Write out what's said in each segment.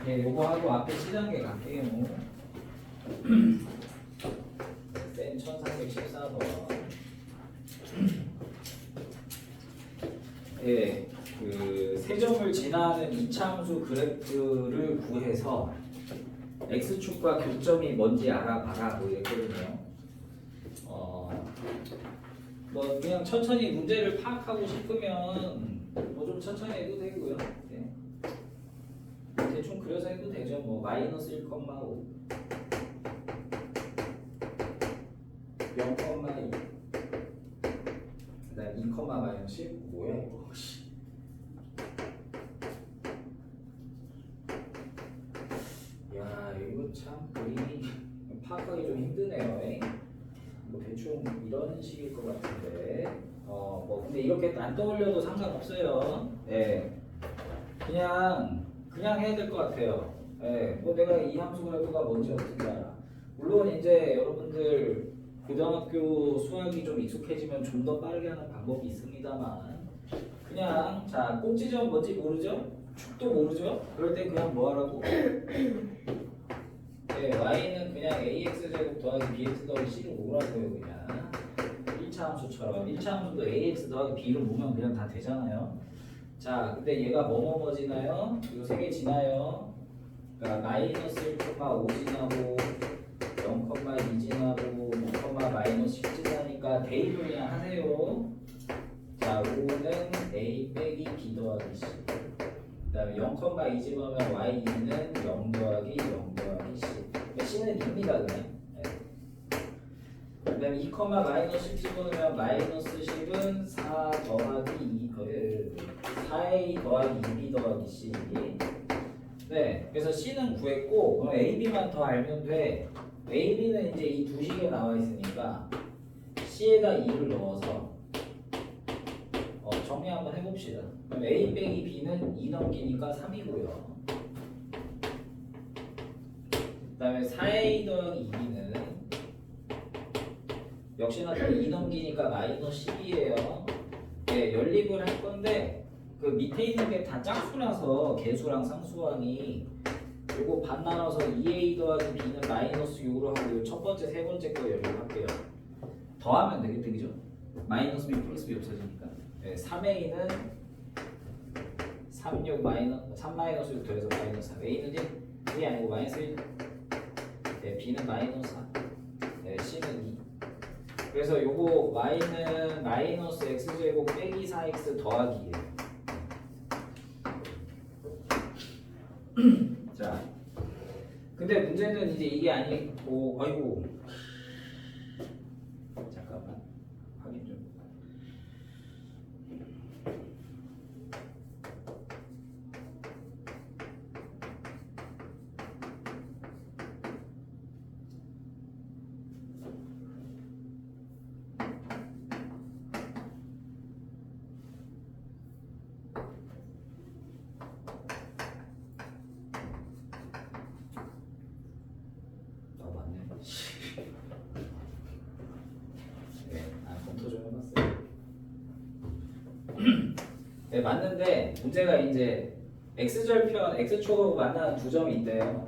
네, 요거 하고 앞에 7단계 갈게요. 센 1414번. 예, 그 세점을 지나는 이차함수 그래프를 구해서 x축과 교점이 뭔지 알아봐라 뭐 이랬거든요. 뭐 그냥 천천히 문제를 파악하고 싶으면 뭐 좀 천천히 해도 되고요. 네. 대충 그려서 해도 되죠. 뭐 마이너스 1,5 0,2 그다음 2, 마이너스 10 뭐야 이거. 야 이거 참 그림이 파악하기 좀 힘드네요. 뭐 대충 이런 식일 것 같은데 뭐 근데 이렇게 안 떠올려도 상관없어요. 예. 그냥 해야 될 것 같아요. 예. 뭐 내가 이 함수 그래프가 뭔지 어떻게 알아. 물론 이제 여러분들 고등학교 수학이 좀 익숙해지면 좀 더 빠르게 하는 방법이 있습니다만 그냥 자 꼭지점 뭔지 모르죠? 축도 모르죠? 그럴 때 그냥 뭐 하라고? 네, y는 그냥 ax제곱 더하기 bx 더하기 c로 모으라고요. 그냥 1차 함수처럼 1차 함수도 ax 더하기 b로 모으면 그냥 다 되잖아요. 자 근데 얘가 뭐지나요? 이거 3개 지나요. 그러니까 마이너스 1,5 지나고 0,2 지나고 5, 마이너스 10 지나니까 대입을 그냥 하세요. 자 5는 a 빼기 b 더하기 c 그 다음에 0,2 집으면 y는 0 더하기 0 더하기 c c는 2입니다 그냥. 네. 그 다음에 2, 마이너스 10 집어넣으면 마이너스 10은 4 더하기 2 4a 더하기 2b 더하기 c. 네, 그래서 c는 구했고 그럼 ab만 더 알면 돼. ab는 이제 이 두 식에 나와 있으니까 c에다 2를 넣어서 정리 한번 해봅시다. 그럼 a 빼기 b는 2 넘기니까 3이고요. 그 다음에 4a 더하기 2b는 역시나 또 2 넘기니까 마이너스 10이에요. 네, 연립을 할 건데 그 밑에 있는 게 다 짝수라서 개수랑 상수항이 요거 반 나눠서 2a 더하기 b는 마이너스 6으로 하고 첫 번째, 세 번째 거 연립할게요. 더하면 되겠죠, 그죠? 마이너스 b 플러스 b 없어지니까. 네, 3a는 3 마이너스 6 더해서 마이너스 3. a는 1이 아니고 마이너스 1. 네, b는 마이너스 4. 네, c는 2. 그래서 요거 y는 마이너스 x제곱 빼기 4x 더하기예요. 자, 근데 문제는 이제 이게 아니고, 아이고, 잠깐만, 확인 좀. 검토 좀 해봤어요. 네, 맞는데 문제가 이제 x절편, x축으로 만나는 두 점이 있대요.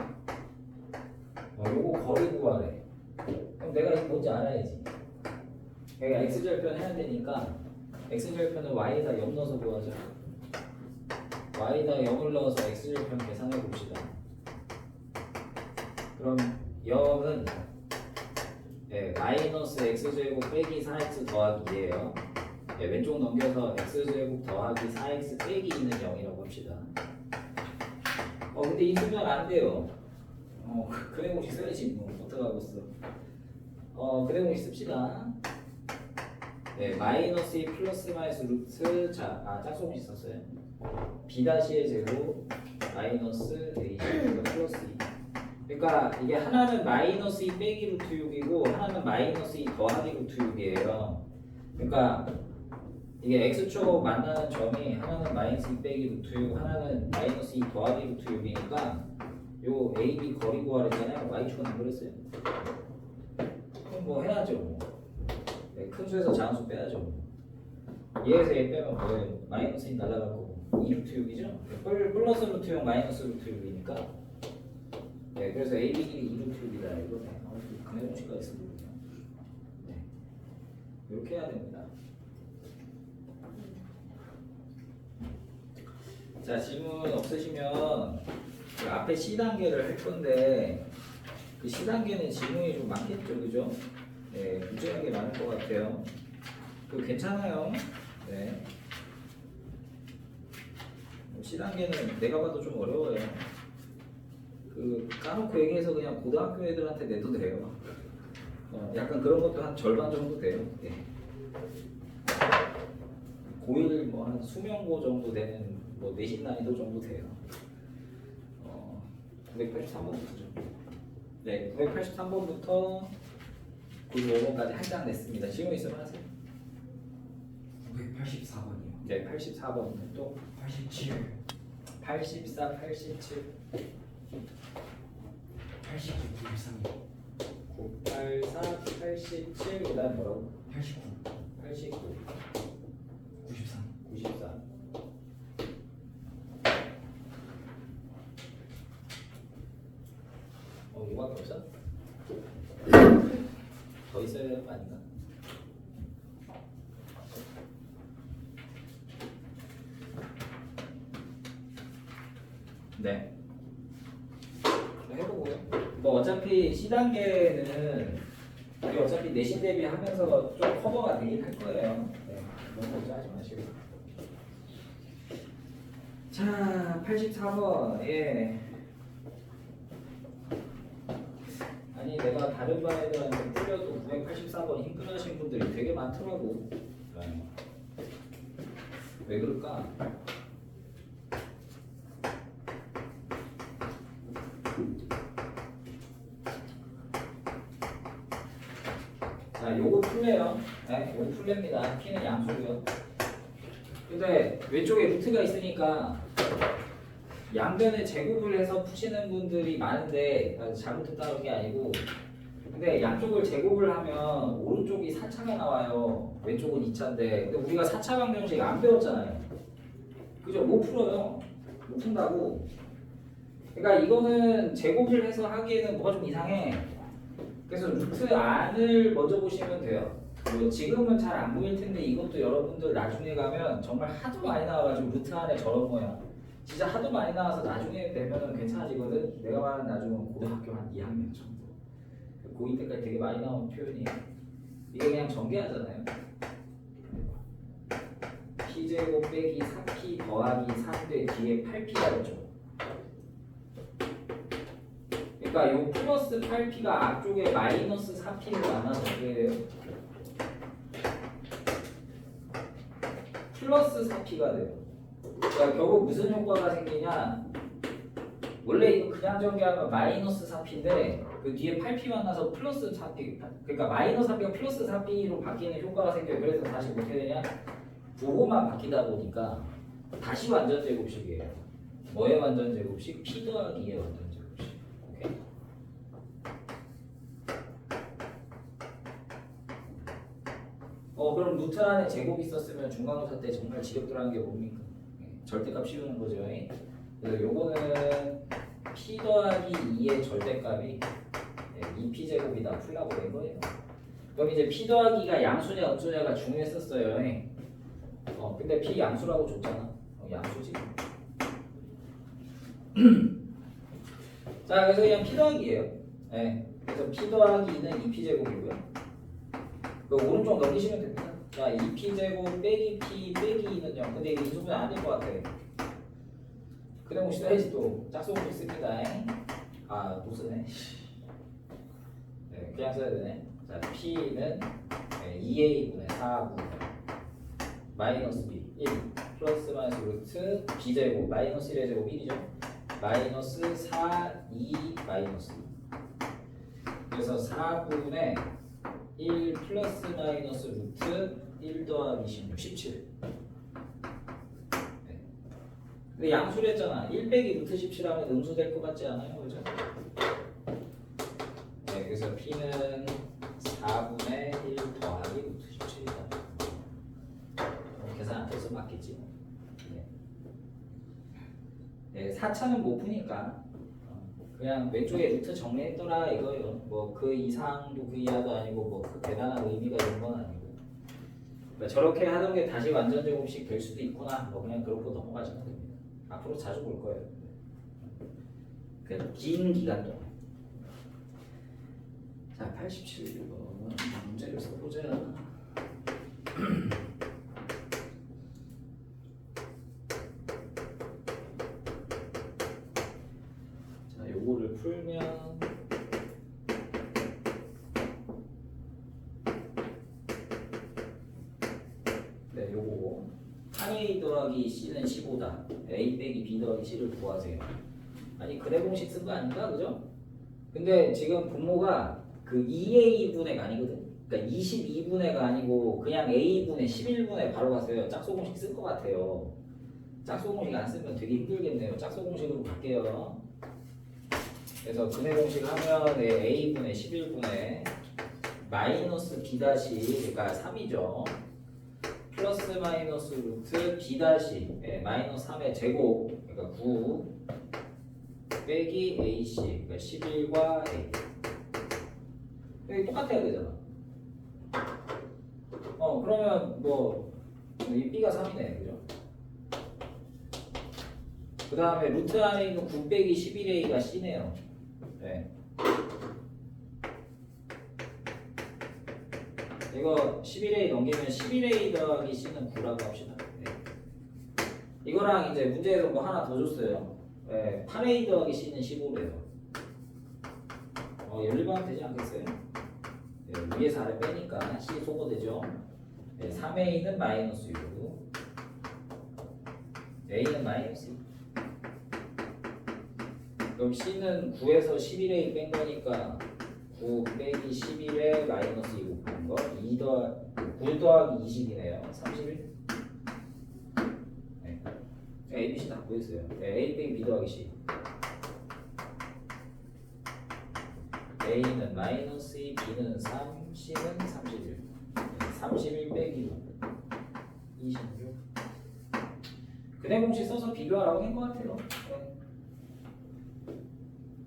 요거 거리 구하래. 그럼 내가 이거 뭔지 알아야지. 내가 x절편 해야 되니까 x절편을 y에다 0 넣어서 구하자. y에다 0을 넣어서 x절편 계산해 봅시다. 그럼 0은 네, 마이너스 x제곱 빼기 4x 더하기 2예요. 네, 왼쪽 넘겨서 x제곱 더하기 4x 빼기 2는 0이라고 합시다. 근데 이 수면 안 돼요. 그래 공식 써야지 뭐 어떡하겠어. 그래 공식 씁시다. 네, 마이너스 2 플러스 마이너스 루트 짝수 공식 썼어요. b 다시의 제곱 마이너스 a 플러스 2. 그러니까 이게 하나는 마이너스 2 빼기 루트 6이고 하나는 마이너스 2 더하기 루트 6이에요. 그러니까 이게 x축 만나는 점이 하나는 마이너스 2 빼기 루트 6, 하나는 마이너스 2 더하기 루트 6이니까 요 AB 거리 구하랬잖아요. y축은 안 그랬어요. 그럼 뭐 해야죠. 뭐. 네, 큰 수에서 작은 수 빼야죠. 얘에서 얘 빼면 뭐예요? 마이너스 2 날아갈 거고 2 루트 6이죠? 플러스 루트 6 마이너스 루트 6이니까 네, 그래서 AB 길이 2루트입니다. 이거 강의 공식가 있었거든요. 네, 이렇게 해야 됩니다. 자, 질문 없으시면 그 앞에 C 단계를 할 건데 그 C 단계는 질문이 좀 많겠죠, 그죠? 네, 무지하게 많을 것 같아요. 그 괜찮아요. 네. C 단계는 내가 봐도 좀 어려워요. 그 까놓고 얘기해서 그냥 고등학교 애들한테 내도 돼요. 약간 그런 것도 한 절반 정도 돼요. 예. 고1 뭐 한 수명고 정도 되는 뭐 내신 난이도 정도 돼요. 983번부터죠. 네, 983번부터 95번까지 한 장 냈습니다. 질문 있으면 하세요. 984번이요. 네, 84번 또 87. 84, 87, 89, 93이요. 984, 87, 그다음 뭐라고? 89, 89, 93. 94. 이거밖에 없어? 더 있어야 되는 거 아닌가? 네. 해보고요. 뭐 어차피 C 단계는 우리 어차피 내신 대비하면서 좀 커버가 되긴 할 거예요. 네. 너무 걱정하지 마시고. 자, 84번. 예. 아니 내가 다른 반 애들한테 풀려도 984번 힘들어하신 분들이 되게 많더라고. 네. 왜 그럴까? 자, 요거 풀래요. 네, 요거 풀랩니다. P는 양수고요. 근데 왼쪽에 루트가 있으니까 양변에 제곱을 해서 푸시는 분들이 많은데 잘못했다는 게 아니고, 근데 양쪽을 제곱을 하면 오른쪽이 4차가 나와요. 왼쪽은 2차인데 근데 우리가 4차 방정식 안 배웠잖아요. 그죠? 못 풀어요. 못 푼다고. 그러니까 이거는 제곱을 해서 하기에는 뭐가 좀 이상해. 그래서 루트 안을 먼저 보시면 돼요. 그리고 지금은 잘 안 보일 텐데 이것도 여러분들 나중에 가면 정말 하도 많이 나와가지고 루트 안에 저런 모양 진짜 하도 많이 나와서 나중에 되면은 괜찮아지거든. 내가 말하는 나중은 고등학교 한 2학년 정도, 고2 때까지 되게 많이 나오는 표현이에요. 이게 그냥 전개하잖아요. P제곱 빼기 4P 더하기 3대 뒤에 8P가 있죠. 그러니까 요 플러스 8P가 앞쪽에 마이너스 4P를 만나서 어떻게 돼요? 플러스 4P가 돼요. 그러니까 결국 무슨 효과가 생기냐? 원래 이거 그냥 전개하면 마이너스 4P인데 그 뒤에 8P 만나서 플러스 4P, 그러니까 마이너스 4P가 플러스 4P로 바뀌는 효과가 생겨요. 그래서 다시 어떻게 되냐? 부호만 바뀌다 보니까 다시 완전 제곱식이에요. 뭐의 완전 제곱식? P 더하기 2의 완전 제곱식. 오케이? 그럼 루트 안에 제곱이 있었으면 중간고사 때 정말 지겹더라는 게 뭡니까? 절대값 씌우는 거죠. 그래서 요거는 P 더하기 2의 절대값이 2P제곱이다 풀라고 된 거예요. 그럼 이제 P 더하기가 양수냐 음수냐가 중요했었어요. 근데 P 양수라고 줬잖아. 양수지. 자, 그래서 그냥 P 더하기예요. 그래서 P 더하기 2는 2P제곱이고요. 오른쪽 넘기시면 됩니다. 자, 2P제곱 빼기 P 빼기 2는 0. 근데 이거 인수분해 안 될 것 같아. 그냥 봅시다야지 또. 짝수공 있습니다. 또 쓰네. 네, 그냥 써야 되네. 자, P는 2A분의 4분 마이너스 B 1 플러스 마이너스 루트 B제곱 마이너스 1의 제곱 1이죠. 마이너스 4, 2 마이너스 2. 그래서 4분의 1 플러스 마이너스 루트 1 더하기 16, 17. 네. 근데 양수를 했잖아. 1 빼기 루트 17하면 음수 될 것 같지 않아요? 그죠? 네, 그래서 P는 4분의 1 더하기 루트 17이다. 계산 안 돼서 맞겠지. 네. 네, 4차는 못 푸니까 그냥 왼쪽에 루트 정리했더라 이거예요. 뭐 그 이상도 그 이하도 아니고 뭐 그 대단한 의미가 있는 건 아니고. 그러니까 저렇게 하던 게 다시 완전 제곱식 될 수도 있구나. 뭐 그냥 그렇고 넘어가시면 됩니다. 앞으로 자주 볼 거예요. 그 긴 기간 동안. 자, 87번 문제를 써보자. 자, 요거를 풀면 네, 요거 8a 더하기 c는 15다. a 빼기 b 더하기 c를 구하세요. 아니 근해 공식 쓴 거 아닌가, 그죠? 근데 지금 분모가 그 2a분의가 아니거든. 그러니까 22분의가 아니고 그냥 a분의 11분의 바로 갔어요. 짝수 공식 쓸 것 같아요. 짝수 공식 안 쓰면 되게 힘들겠네요. 짝수 공식으로 갈게요. 그래서 근해 공식 하면 a분의 11분의 마이너스 b 다시 그러니까 3이죠. 플러스 마이너스 루트 b 다시 마이너스 3의 제곱 그러니까 9 빼기 AC 그러니까 11과 A 여기 똑같아야 되잖아. 그러면 뭐 이 B가 3이네, 그죠? 그 다음에 루트 안에 있는 9 빼기 11A가 C네요. 네. 이거 11A 넘기면 11A 더하기 C는 9라고 합시다. 네. 이거랑 이제 문제에서 뭐 하나 더 줬어요. 네, 8A 더하기 C는 15래요. 연립하면 되지 않겠어요? 네, 위에서 아래 빼니까 C 소거되죠. 네, 3A는 마이너스 6 A는 마이너스 2 그럼 C는 9에서 11A 뺀 거니까 9 빼기 11에 마이너스 2 곱하는 거 9 더하기 20이네요. 31 네. A, B, C 다 보였어요. 네, A 빼기 B 더하기 C A는 마이너스 2, B는 3, C는 31 31 빼기 6 26 근해 공식 써서 비교하라고 한 것 같아요. 네.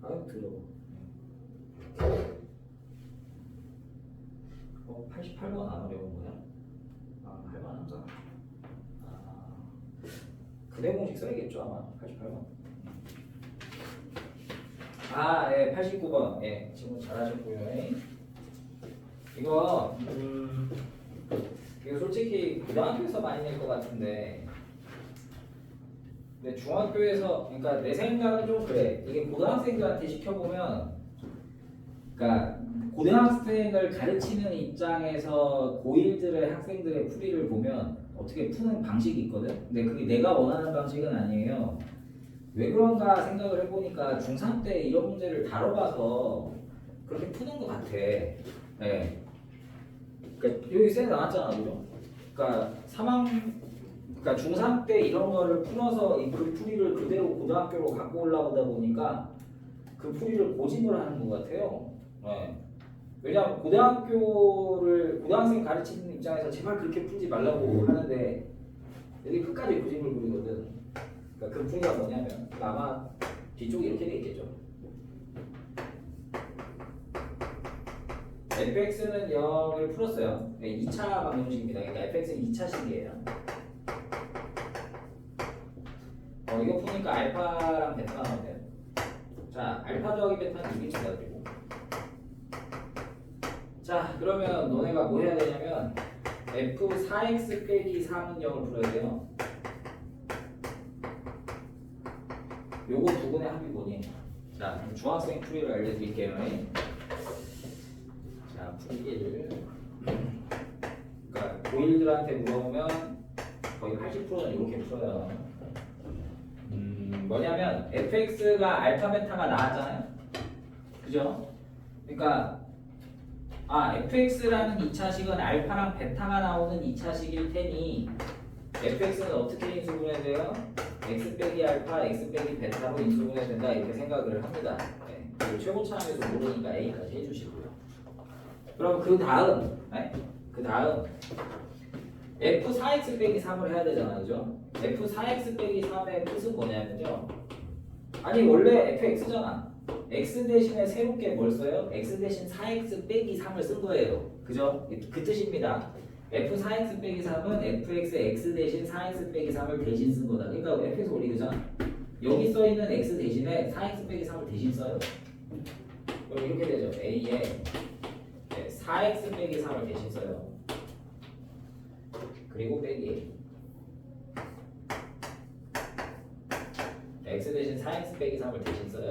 아유 더러워. 88번 안 어려운 거야? 할만하다. 근해 공식 써야겠죠 아마 88번. 예, 89번. 예, 질문 잘하셨고요. 이거 솔직히 고등학교에서 많이 낼 것 같은데, 근데 중학교에서, 그러니까 내 생각은 좀 그래. 이게 고등학생들한테 시켜보면, 그러니까 고등학생을 가르치는 입장에서 고1들의 학생들의 풀이를 보면 어떻게 푸는 방식이 있거든. 근데 그게 내가 원하는 방식은 아니에요. 왜 그런가 생각을 해보니까 중3 때 이런 문제를 다뤄봐서 그렇게 푸는 것 같아. 네. 그러니까 여기 쌤 나왔잖아, 그죠? 그러니까 그러니까 중3 때 이런 거를 풀어서 그 풀이를 그대로 고등학교로 갖고 올라오다 보니까 그 풀이를 고집을 하는 것 같아요. 네. 왜냐하면 고등학생 가르치는 입장에서 제발 그렇게 풀지 말라고 하는데 여기 끝까지 고집을 부리거든. 그러니까 그 풀이가 뭐냐면 아마 뒤쪽이 이렇게 돼 있겠죠. fx는 0을 풀었어요. 2차 방정식입니다. 그러니까 fx는 2차식이에요. 이거 푸니까 알파랑 베타가 나오네요. 자, 알파 더하기 베타는 이게 돼가지고. 자, 그러면 너네가 뭐 해야 되냐면 f4x 빼기 3은 0을 풀어야 돼요. 요거 두 분의 합이 뭐니? 자, 중학생 풀이를 알려드릴게요. 자, 풀이를 그러니까 고1들한테 물어보면 거의 80%는 이렇게 풀어요. 뭐냐면 fx가 알파 베타가 나왔잖아요. 그죠? 그러니까 fx라는 2차식은 알파랑 베타가 나오는 2차식일 테니 fx는 어떻게 인수분해 돼요? x 빼기 알파, x 빼기 베타로 인수분해 된다 이렇게 생각을 합니다. 네. 그리고 최고차함에서 모르니까 a까지 해주시고요. 그럼 그 다음 f4x 빼기 3을 해야 되잖아, 그죠? f4x 빼기 3의 뜻은 뭐냐면요. 아니 원래 fx잖아. x 대신에 새롭게 뭘 써요? x 대신 4x 빼기 3을 쓴 거예요. 그죠? 그 뜻입니다. f4x 빼기 3은 fx x 대신 4x 빼기 3을 대신 쓴 거다. 그러니까 fx 원리 그잖아. 여기 써 있는 x 대신에 4x 빼기 3을 대신 써요. 그럼 이렇게 되죠. a에 4x 빼기 3을 대신 써요. 그리고 빼기 x 대신 4x 빼기 3을 대신 써요.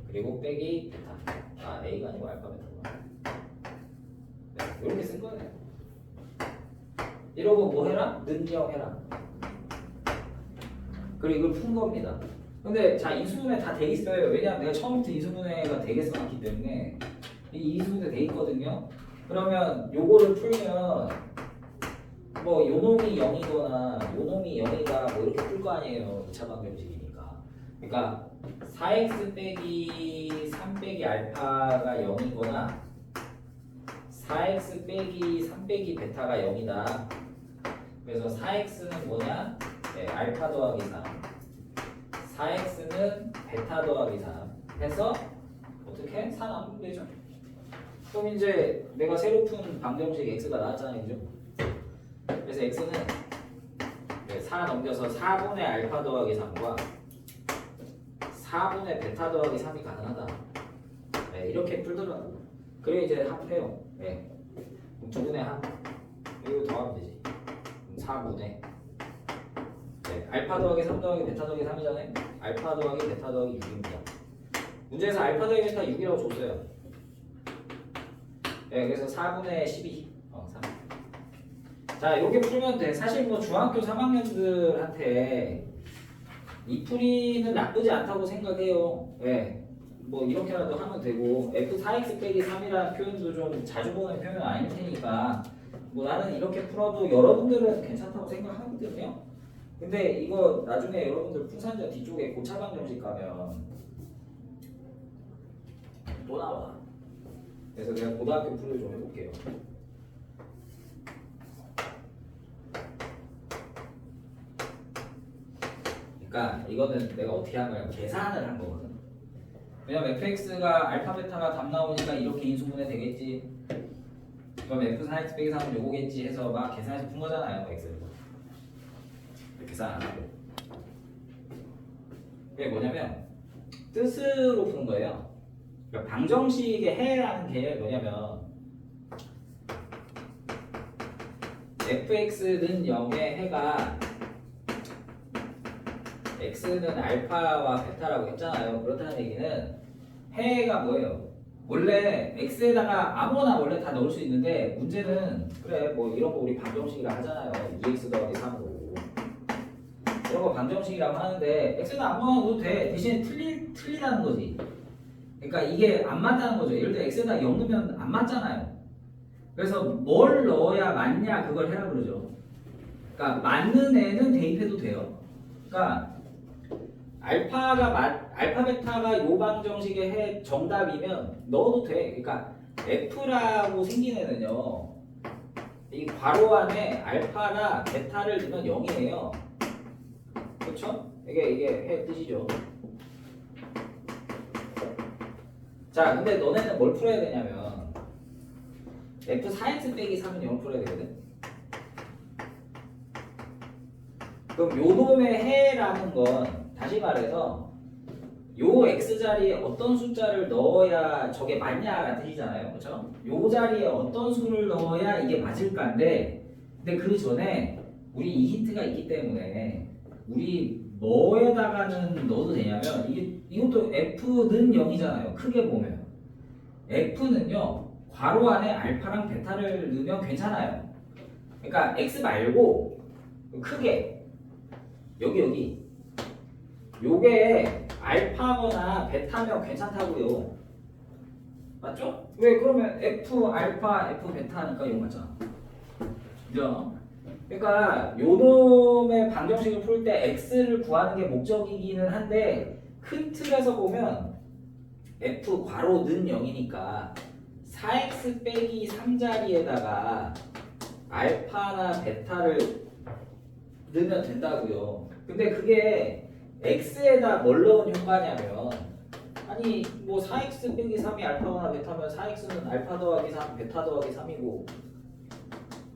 그리고 빼기 베타. a가 아니고 알파 베타구나. 네, 이렇게 쓴 거예요. 이러고 뭐 해라? 는영 해라. 그리고 이걸 푼 겁니다. 근데 자 인수분해 다 돼 있어요. 왜냐면 내가 처음부터 인수분해가 되게 써놨기 때문에 이 인수분해 돼 있거든요. 그러면 요거를 풀면 뭐 요놈이 0이거나 요놈이 0이다 뭐 이렇게 풀 거 아니에요. 2차 방정식이니까. 그러니까 4x 빼기 3 빼기 알파가 0이거나 4x 빼기 3 빼기 베타가 0이다. 그래서 4x는 뭐냐? 네, 알파 더하기 3 4x는 베타 더하기 3 해서 어떻게? 4 나누면 되죠. 그럼 이제 내가 새로 푼 방정식 x가 나왔잖아요. 그죠? 그래서 x는 4 넘겨서 4분의 알파 더하기 3과 4분의 베타 더하기 3이 가능하다. 네, 이렇게 풀더라고요. 그리고 이제 합해요. 네. 2분의 합. 이거 더하면 되지. 4분의 네, 알파 더하기 3 더하기 베타 더하기 3이잖아요. 알파 더하기 베타 더하기 6입니다. 문제에서 알파 더하기 베타 6이라고 줬어요. 네, 그래서 4분의 12. 3. 자, 이렇게 풀면 돼. 사실 뭐 중학교 3학년들한테 이 풀이는 나쁘지 않다고 생각해요. 네. 뭐 이렇게라도 하면 되고 f4x 빼기 3이라는 표현도 좀 자주 보는 표현은 아닐 테니까 뭐 나는 이렇게 풀어도 여러분들은 괜찮다고 생각하거든요. 근데 이거 나중에 여러분들 풍산전 뒤쪽에 고차 방정식 가면 또 나와. 그래서 내가 고등학교 풀을 좀 해볼게요. 그러니까 이거는 내가 어떻게 하면 계산을 한 거거든. 왜냐면 fx가 알파 베타가 답 나오니까 이렇게 인수분해 되겠지. 그럼 f4x 빼기 3은 요거겠지 해서 막 계산해서 푼 거잖아요. x를 계산 안 하고. 그게 뭐냐면 뜻으로 푸는 거예요. 그러니까 방정식의 해라는 게 뭐냐면 fx는 0의 해가 x는 알파와 베타라고 했잖아요. 그렇다는 얘기는 해가 뭐예요? 원래 x에다가 아무거나 원래 다 넣을 수 있는데 문제는 그래 뭐 이런 거 우리 방정식이라 하잖아요. 2x 더하기 3으로 이런 거 방정식이라고 하는데 x는 아무거나 넣어도 돼. 대신에 틀리다는 거지. 그러니까 이게 안 맞다는 거죠. 예를 들어 x에다 0 넣으면 안 맞잖아요. 그래서 뭘 넣어야 맞냐 그걸 해라 그러죠. 그러니까 맞는 애는 대입해도 돼요. 그러니까 알파 베타가 요 방정식의 해 정답이면 넣어도 돼. 그러니까 f라고 생긴 애는요. 이 괄호 안에 알파나 베타를 넣으면 0이에요. 그렇죠? 이게 해 뜻이죠. 자, 근데 너네는 뭘 풀어야 되냐면 f4x 빼기 3은 0 풀어야 되거든. 그럼 요 놈의 해라는 건 다시 말해서 요 x 자리에 어떤 숫자를 넣어야 저게 맞냐라는 뜻이잖아요. 그렇죠? 요 자리에 어떤 수를 넣어야 이게 맞을까인데 근데 그 전에 우리 이 힌트가 있기 때문에 우리 뭐에다가는 넣어도 되냐면 이것도 f는 0이잖아요. 크게 보면 f는요 괄호 안에 알파랑 베타를 넣으면 괜찮아요. 그러니까 x 말고 크게 여기 요게 알파거나 베타면 괜찮다고요. 맞죠? 왜 그러면 f 알파 f 베타니까 이거 맞잖아. 그죠? 그러니까 요놈의 방정식을 풀 때 x를 구하는 게 목적이기는 한데 큰 틀에서 보면 f 괄호는 0이니까 4x 빼기 3자리에다가 알파나 베타를 넣으면 된다고요. 근데 그게 x에다 뭘 넣은 효과냐면 아니 뭐 4x 빼기 3이 알파거나 베타면 4x는 알파 더하기 3 베타 더하기 3이고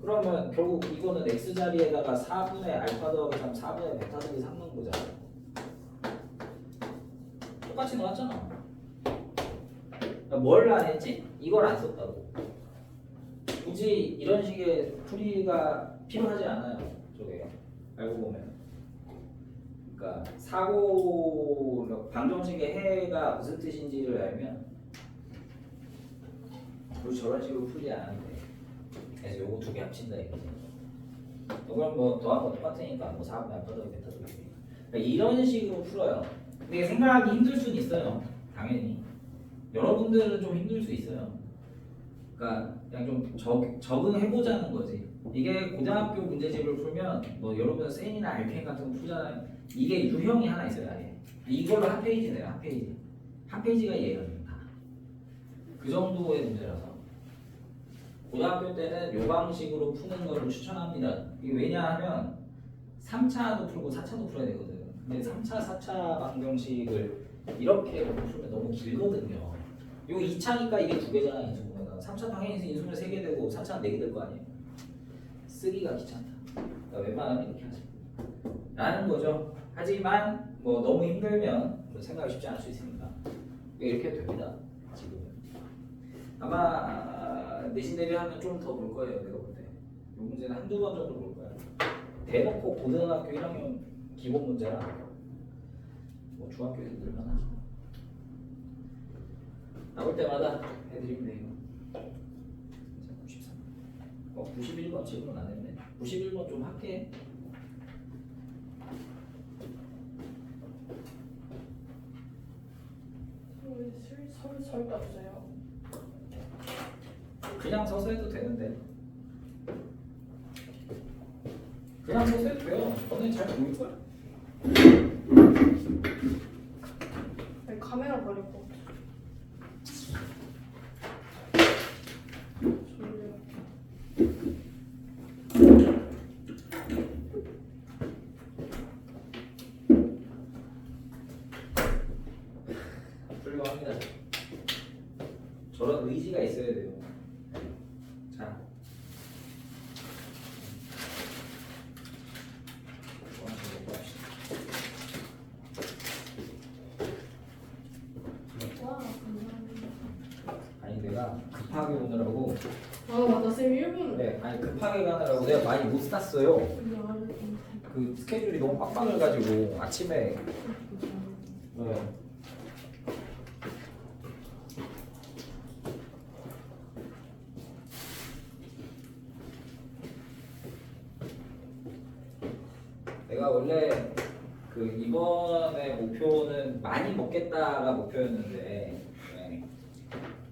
그러면 결국 이거는 x 자리에다가 4분의 알파 더하기 3 4분의 베타 더하기 3 넣은 거잖아. 똑같이 나왔잖아. 그러니까 뭘 안 했지? 이걸 안 썼다고. 굳이 이런 식의 풀이가 필요하지 않아요. 저게 알고 보면. 그러니까 사고 방정식의 해가 무슨 뜻인지를 알면 우리 저런 식으로 풀이 안 하는데. 그래서 요거 두 개 합친다 이거지. 그럼 뭐 더한 거 똑같으니까 뭐 4분의 알파 더하기 베타 더하기. 그러니까 이런 식으로 풀어요. 근데 생각하기 힘들 수는 있어요. 당연히. 여러분들은 좀 힘들 수 있어요. 그러니까 그냥 좀 적응해보자는 거지. 이게 고등학교 문제집을 풀면 뭐 여러분 세인이나 알펜 같은 거 풀잖아요. 이게 유형이 하나 있어요. 아예. 이걸로 한 페이지 내요. 한 페이지. 한 페이지가 얘예요. 다. 그 정도의 문제라서. 고등학교 때는 요 방식으로 푸는 거를 추천합니다. 이게 왜냐하면 3차도 풀고 4차도 풀어야 되거든. 근데 3차, 4차 방정식을 이렇게 풀면 너무 길거든요. 요 2차니까 이게 두 개잖아, 인수분해가. 3차 당연히 인수분해 3개 되고 4차는 4개 될 거 아니에요. 쓰기가 귀찮다. 그러니까 웬만하면 이렇게 하자. 라는 거죠. 하지만 뭐 너무 힘들면 생각이 쉽지 않을 수 있으니까 이렇게 해도 됩니다. 지금은. 아마 내신 대비하면 좀 더 볼 거예요. 내가 볼 때. 이 문제는 한두 번 정도 볼 거예요. 대놓고 고등학교 1학년 기본 문제라 뭐 중학교에서 늘만 하죠. 나올 때마다 해드리면 돼요. 93. 91번 질문 안 했네. 91번 좀 할게. 설다 주세요. 그냥 서서 해도 되는데. 그냥 서서 해도 돼요. 너네 잘 보일걸? 아니, 카메라 버릴 거. 훌륭합니다. 저런 의지가 있어야 돼요. 자. 와, 감사합니다. 아니 내가 급하게 오느라고 아, 맞다. 쌤 1분. 네, 아니 급하게 가느라고 내가 많이 못 샀어요. 그 스케줄이 너무 빡빡해가지고 아침에 네. 내가 원래 그 이번에 목표는 많이 먹겠다가 목표였는데 네.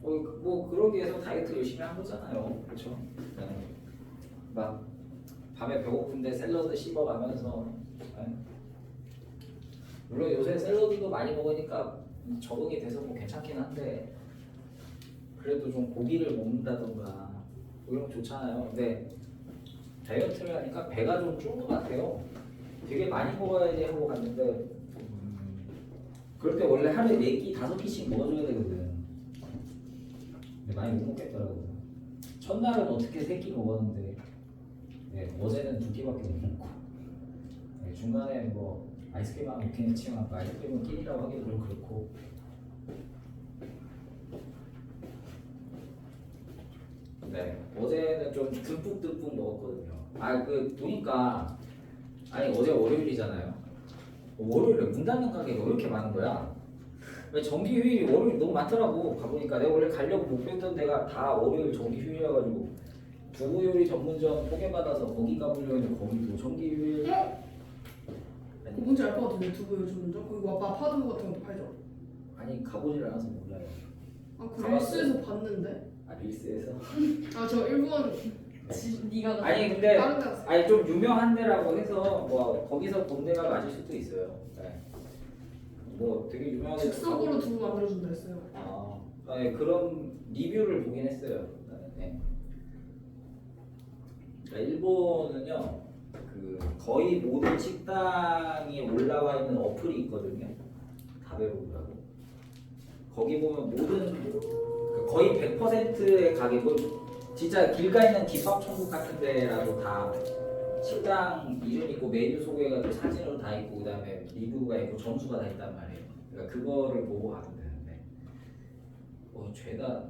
뭐 그러기 위해서 다이어트 열심히 한 거잖아요. 그렇죠? 네. 막 밤에 배고픈데 샐러드 씹어가면서 네. 물론 요새 샐러드도 많이 먹으니까 적응이 돼서 뭐 괜찮긴 한데 그래도 좀 고기를 먹는다던가 뭐 이런 거 좋잖아요. 근데 다이어트를 하니까 배가 좀 줄 것 같아요. 되게 많이 먹어야지 하고 갔는데 그럴 때 원래 하루에 4끼 5끼씩 먹어줘야 되거든. 근데 많이 못 먹겠더라고. 첫날은 어떻게 3끼 먹었는데 네, 어제는 2끼밖에 못 먹고 네, 중간에 뭐 아이스크림 하면 먹긴 했지만 그 아이스크림은 끼니라고 하기도 좀 그렇고 네 어제는 좀 듬뿍 먹었거든요. 아 그 보니까 아니 어제 월요일이잖아요. 월요일에 문 닫는 가게가 왜 이렇게 많은 거야? 왜 정기 휴일이 월요일 너무 많더라고. 가보니까 내가 원래 가려고 목표했던 데가 다 월요일 정기 휴일이어가지고 두부 요리 전문점 소개받아서 거기 가보려고 했는데 거기도 정기 휴일. 그 뭔지 알 것 같은데 두부 요즘 먼저? 그리고 아까 파두부 같은 것도 팔죠? 아니 가보질 않아서 몰라요. 아, 그 릴스에서 봤는데? 아 릴스에서? 아, 저 일본 네가 아니 근데 다른 데 갔어. 아니 좀 유명한 데라고 해서 뭐 거기서 본 데가 맞을 수도 있어요. 네. 뭐 되게 유명한 데 즉석으로 두부 만들어준다 했어요. 네, 그런 리뷰를 보긴 했어요. 네. 그러니까 일본은요 그 거의 모든 식당이 올라와 있는 어플이 있거든요. 다베로그라고. 거기 보면 모든 거의 100%의 가게고 진짜 길가 있는 김밥 천국 같은 데라도 다 식당 이름 있고 메뉴 소개가 또 사진으로 다 있고 그다음에 리뷰가 있고 점수가 다 있단 말이에요. 그러니까 그거를 보고 가면 되는데 죄다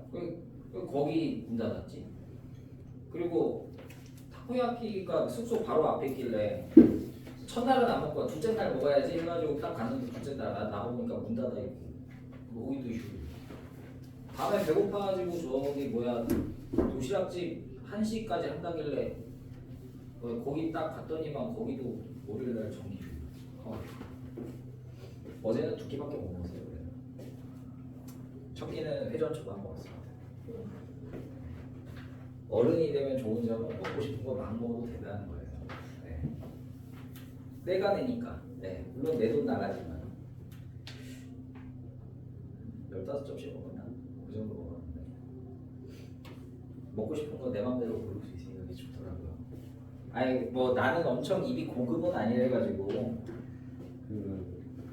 거기 문 닫았지. 그리고 타코야키가 숙소 바로 앞에 있길래 첫날은 안 먹고 둘째 날 먹어야지 해가지고 딱 갔는데 둘째 날 나가보니까 문 닫아 있고 오이도 휴. 밤에 배고파가지고 저기 뭐야 도시락집 1시까지 한다길래 거기 딱 갔더니만 거기도 월요일날 정리. 어제는 2끼밖에 못 먹었어요. 첫 끼는 회전초밥 먹었습니다. 어른이 되면 좋은 점은 먹고 싶은 거 막 먹어도 된다는 거예요. 네. 내가 내니까. 네. 물론 내 돈 나가지만 15접시 먹었나? 그 정도 먹었는데 먹고 싶은 거 내 맘대로 고를 수 있으니까 그게 좋더라고요. 아니 뭐 나는 엄청 입이 고급은 아니래가지고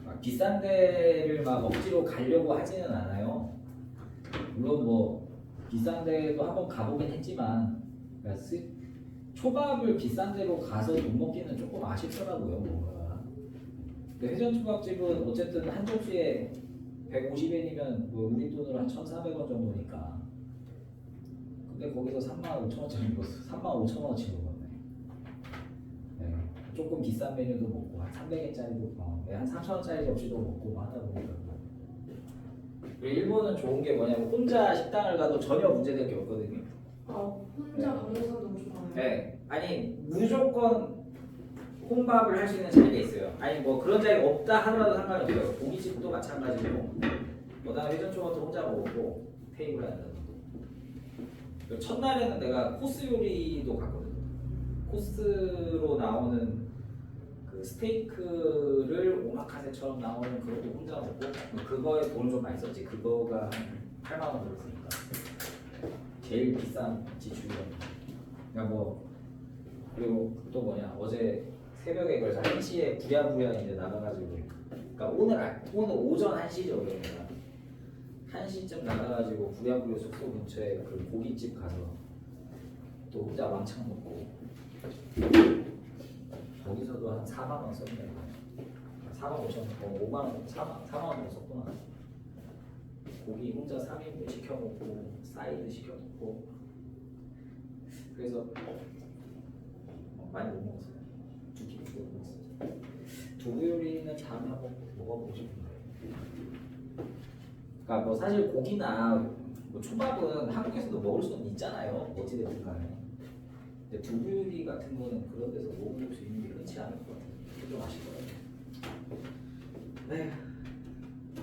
막 비싼 데를 막 억지로 가려고 하지는 않아요. 물론 뭐 비싼 데도 한번 가보긴 했지만 그러니까 초밥을 비싼 데로 가서 돈 먹기는 조금 아쉽더라고요 뭔가. 근데 회전초밥집은 어쨌든 한 접시에 150엔이면 뭐 우리 돈으로 한 1,400원 정도니까. 근데 거기서 35,000원짜리 먹었어. 35,000원어치 먹었네. 네. 조금 비싼 메뉴도 먹고 한 300엔짜리도 한 3,000원짜리 접시도 먹고 뭐 하다 보니까. 그리고 일본은 좋은 게 뭐냐면 혼자 식당을 가도 전혀 문제될 게 없거든요. 혼자 밥 먹는 사람도 엄청 많아요. 네. 아니 무조건 혼밥을 할 수 있는 자리가 있어요. 아니 뭐 그런 자리 없다 하더라도 상관이 없어요. 고깃집도 마찬가지고 그다음에 회전초밥도 혼자 먹고 테이블에 앉아서. 첫날에는 내가 코스 요리도 갔거든요. 코스로 나오는 그 스테이크를 오마카세처럼 나오는 그것도 혼자 먹고 그거에 돈을 좀 많이 썼지. 그거가 한 8만 원 들었으니까 제일 비싼 지출이었는데. 그러니까 뭐 그리고 또 뭐냐 어제 새벽에 그래서 1시에 부랴부랴 이제 나가가지고 그러니까 오늘 오전 1시죠 그러니까 1시쯤 나가가지고 부랴부랴 숙소 근처에 그 고깃집 가서 또 혼자 왕창 먹고 거기서도 한 4만 원 썼네. 4만 5천 원, 5만 원, 4만 원 정도 썼구나. 고기 혼자 3인분 시켜 먹고 사이드 시켜 먹고 그래서 많이 못 먹었어요. 2끼 못 먹었어요. 두부 요리는 다음에 한번 먹어보고 싶은데. 그러니까 뭐 사실 고기나 뭐 초밥은 한국에서도 먹을 수는 있잖아요. 어찌됐든 간에. 근데 두부 요리 같은 거는 그런 데서 먹을 수 있는 게 흔치 않을 것 같아요. 그게 좀 아쉽더라고요. 네.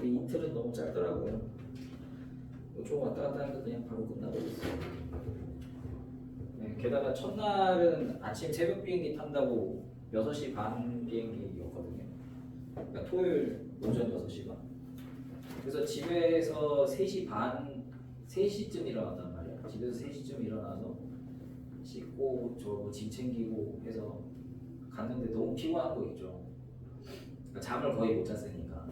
이틀은 너무 짧더라고요. 좀 왔다 갔다 하니까 그냥 바로 끝나버렸어요. 네, 게다가 첫날은 아침 새벽 비행기 탄다고 6시 반 비행기였거든요. 그러니까 토요일 오전 6시 반. 그래서 집에서 3시 반, 3시쯤 일어났단 말이야. 집에서 3시쯤 일어나서 씻고 저 짐 챙기고 해서 갔는데 너무 피곤한 거 있죠. 그러니까 잠을 거의 못 잤으니까.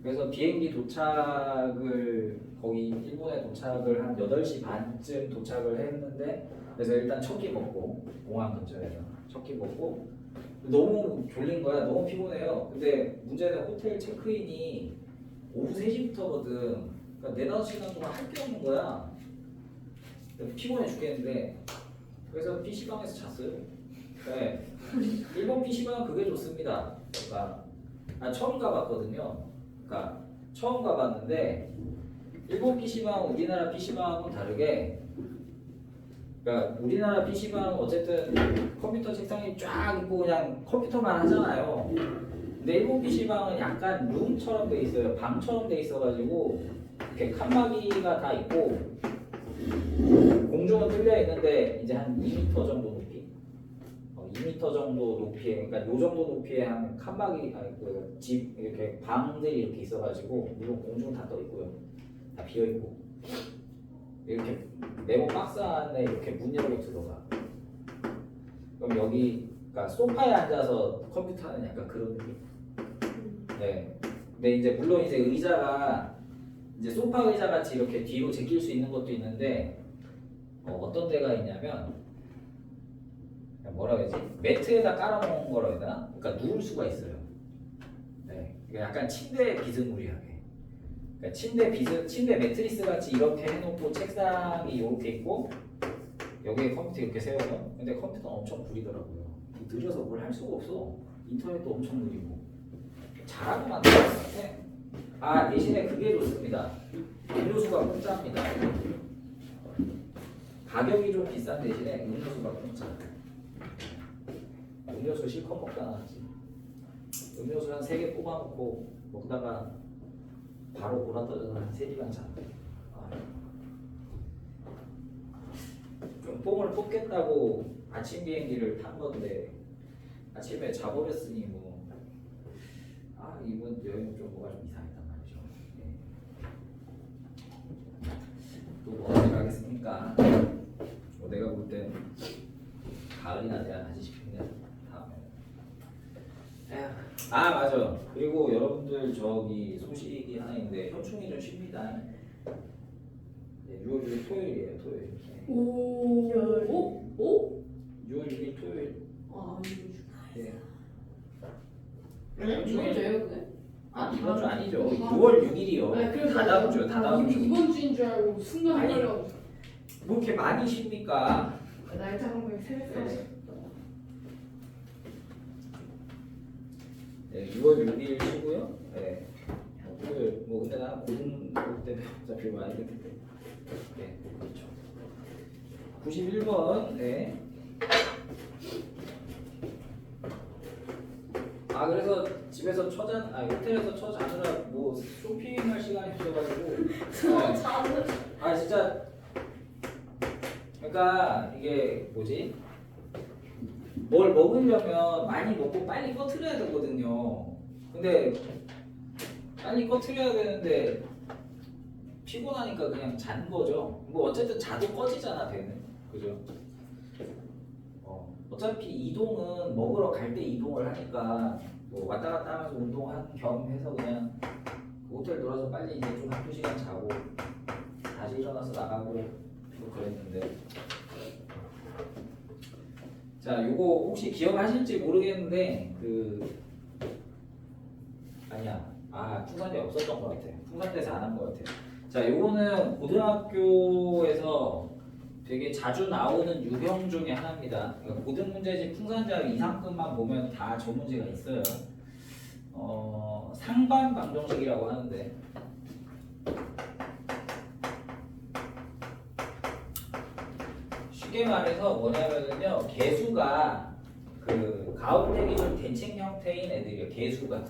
그래서 비행기 도착을 거기 일본에 도착을 한 8시 반쯤 도착을 했는데 그래서 일단 첫 끼 먹고 공항 근처에서 첫 끼 먹고 너무 졸린 거야. 너무 피곤해요. 근데 문제는 호텔 체크인이 오후 3시부터거든. 그러니까 4-5시간 동안 할 게 없는 거야. 피곤해 죽겠는데 그래서 PC방에서 잤어요. 네. 일본 PC방은 그게 좋습니다. 그러니까 처음 가봤거든요. 그러니까 처음 가봤는데 일본 PC방 우리나라 PC방하고 다르게 그러니까 우리나라 PC방은 어쨌든 컴퓨터 책상이 쫙 있고 그냥 컴퓨터만 하잖아요. 근데 일본 PC방은 약간 룸처럼 돼 있어요. 방처럼 돼 있어가지고 이렇게 칸막이가 다 있고 공중은 뚫려 있는데 이제 한 2m 정도 높이 2m 정도 높이에 그러니까 요 정도 높이에 한 칸막이 그 집 이렇게 방들이 이렇게 있어가지고 물론 공중 다 떠 있고요. 다 비어 있고 이렇게 네모 박스 안에 이렇게 문 열고 들어가. 그럼 여기 그러니까 소파에 앉아서 컴퓨터 하는 약간 그런 느낌. 네. 근데 이제 물론 이제 의자가 이제 소파 의자 같이 이렇게 뒤로 제낄 수 있는 것도 있는데 어떤 데가 있냐면 뭐라 해야지? 매트에다 깔아놓은 거라 해야 되나? 그러니까 누울 수가 있어요. 네, 그러니까 약간 침대 비스무리하게. 그러니까 침대 매트리스 같이 이렇게 해놓고 책상이 이렇게 있고 여기에 컴퓨터 이렇게 세워요. 근데 컴퓨터는 엄청 구리더라고요. 느려서 뭘 할 수가 없어. 인터넷도 엄청 느리고. 잘하고 만든 것 같아. 아 대신에 그게 좋습니다. 음료수가 공짜입니다. 가격이 좀 비싼 대신에 음료수가 공짜. 음료수 실컷 먹다 나지. 음료수 한 3개 뽑아놓고 먹다가 바로 골아떨어져서 한 3시간 자. 좀 뽕을 뽑겠다고 아침 비행기를 탄 건데 아침에 자버렸으니 뭐 이번 여행 좀 뭐가 좀 이상했단 말이죠. 네. 또 어디 가겠습니까? 내가 볼 땐 가을이나 내가 다시 싶은데 다음에. 아 맞아. 그리고 여러분들 저기 소식이 하나 있는데 현충이 좀 쉽니다. 네, 6월 6일 토요일이에요. 토요일. 네. 오? 6월 6일 토요일. 아 네. 이번 주예요 그게? 이번 주 아니죠. 6월 6일이요. 네, 그래서 다 다음 주요. 다 다음 주. 이번 주인 줄 알고 순간 아니. 헷갈려. 뭐 이렇게 많이 쉽니까? 날짜 감각이 세뱃살. 네, 6월 6일 쉬고요. 네. 토요일 뭐 근데 나 고등부 때문에 어차피 많이 됐는데. 네, 그렇죠. 91번. 네. 그래서 집에서 호텔에서 자느라 뭐 쇼핑할 시간이 없어가지고. 진짜. 그러니까 이게 뭐지? 뭘 먹으려면 많이 먹고 빨리 꺼트려야 되거든요. 근데 빨리 꺼트려야 되는데 피곤하니까 그냥 잔 거죠. 뭐 어쨌든 자도 꺼지잖아 배는. 그죠? 어차피 이동은 먹으러 갈 때 이동을 하니까 뭐 왔다 갔다 하면서 운동한 겸 해서 그냥 호텔 들어와서 빨리 이제 좀 한두 시간 자고 다시 일어나서 나가고 뭐 그랬는데. 자, 요거 혹시 기억하실지 모르겠는데 풍산대 없었던 것 같아요. 풍산대에서 안 한 것 같아요. 자, 요거는 고등학교에서 되게 자주 나오는 유형 중에 하나입니다. 그러니까 고등 문제집 풍산자 이상급만 보면 다 저 문제가 있어요. 상반 방정식이라고 하는데 쉽게 말해서 뭐냐면요, 개수가 그 가운데 기준 대칭 형태인 애들이에요. 개수가.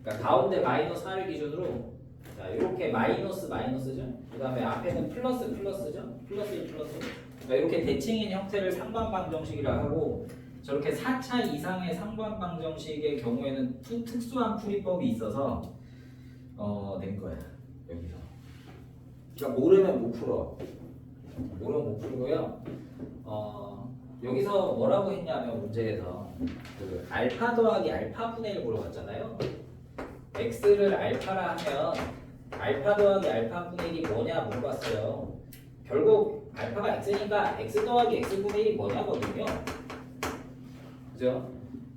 그러니까 가운데 마이너스 4를 기준으로 자 이렇게 마이너스죠. 그 다음에 앞에는 플러스죠. 플러스 1 플러스. 그러니까 이렇게 대칭인 형태를 상반 방정식이라 하고, 저렇게 4차 이상의 상반 방정식의 경우에는 특수한 풀이법이 있어서 낸 거야 여기서. 그러니까 모르면 못 풀어. 모르면 못 풀고요. 여기서 뭐라고 했냐면 문제에서 그 알파 더하기 알파 분의 1 물어봤잖아요. x를 알파라 하면 알파 더하기 알파 분의 1이 뭐냐 물어봤어요. 결국 알파가 x니까 x 더하기 x 분의 1이 뭐냐거든요. 그죠?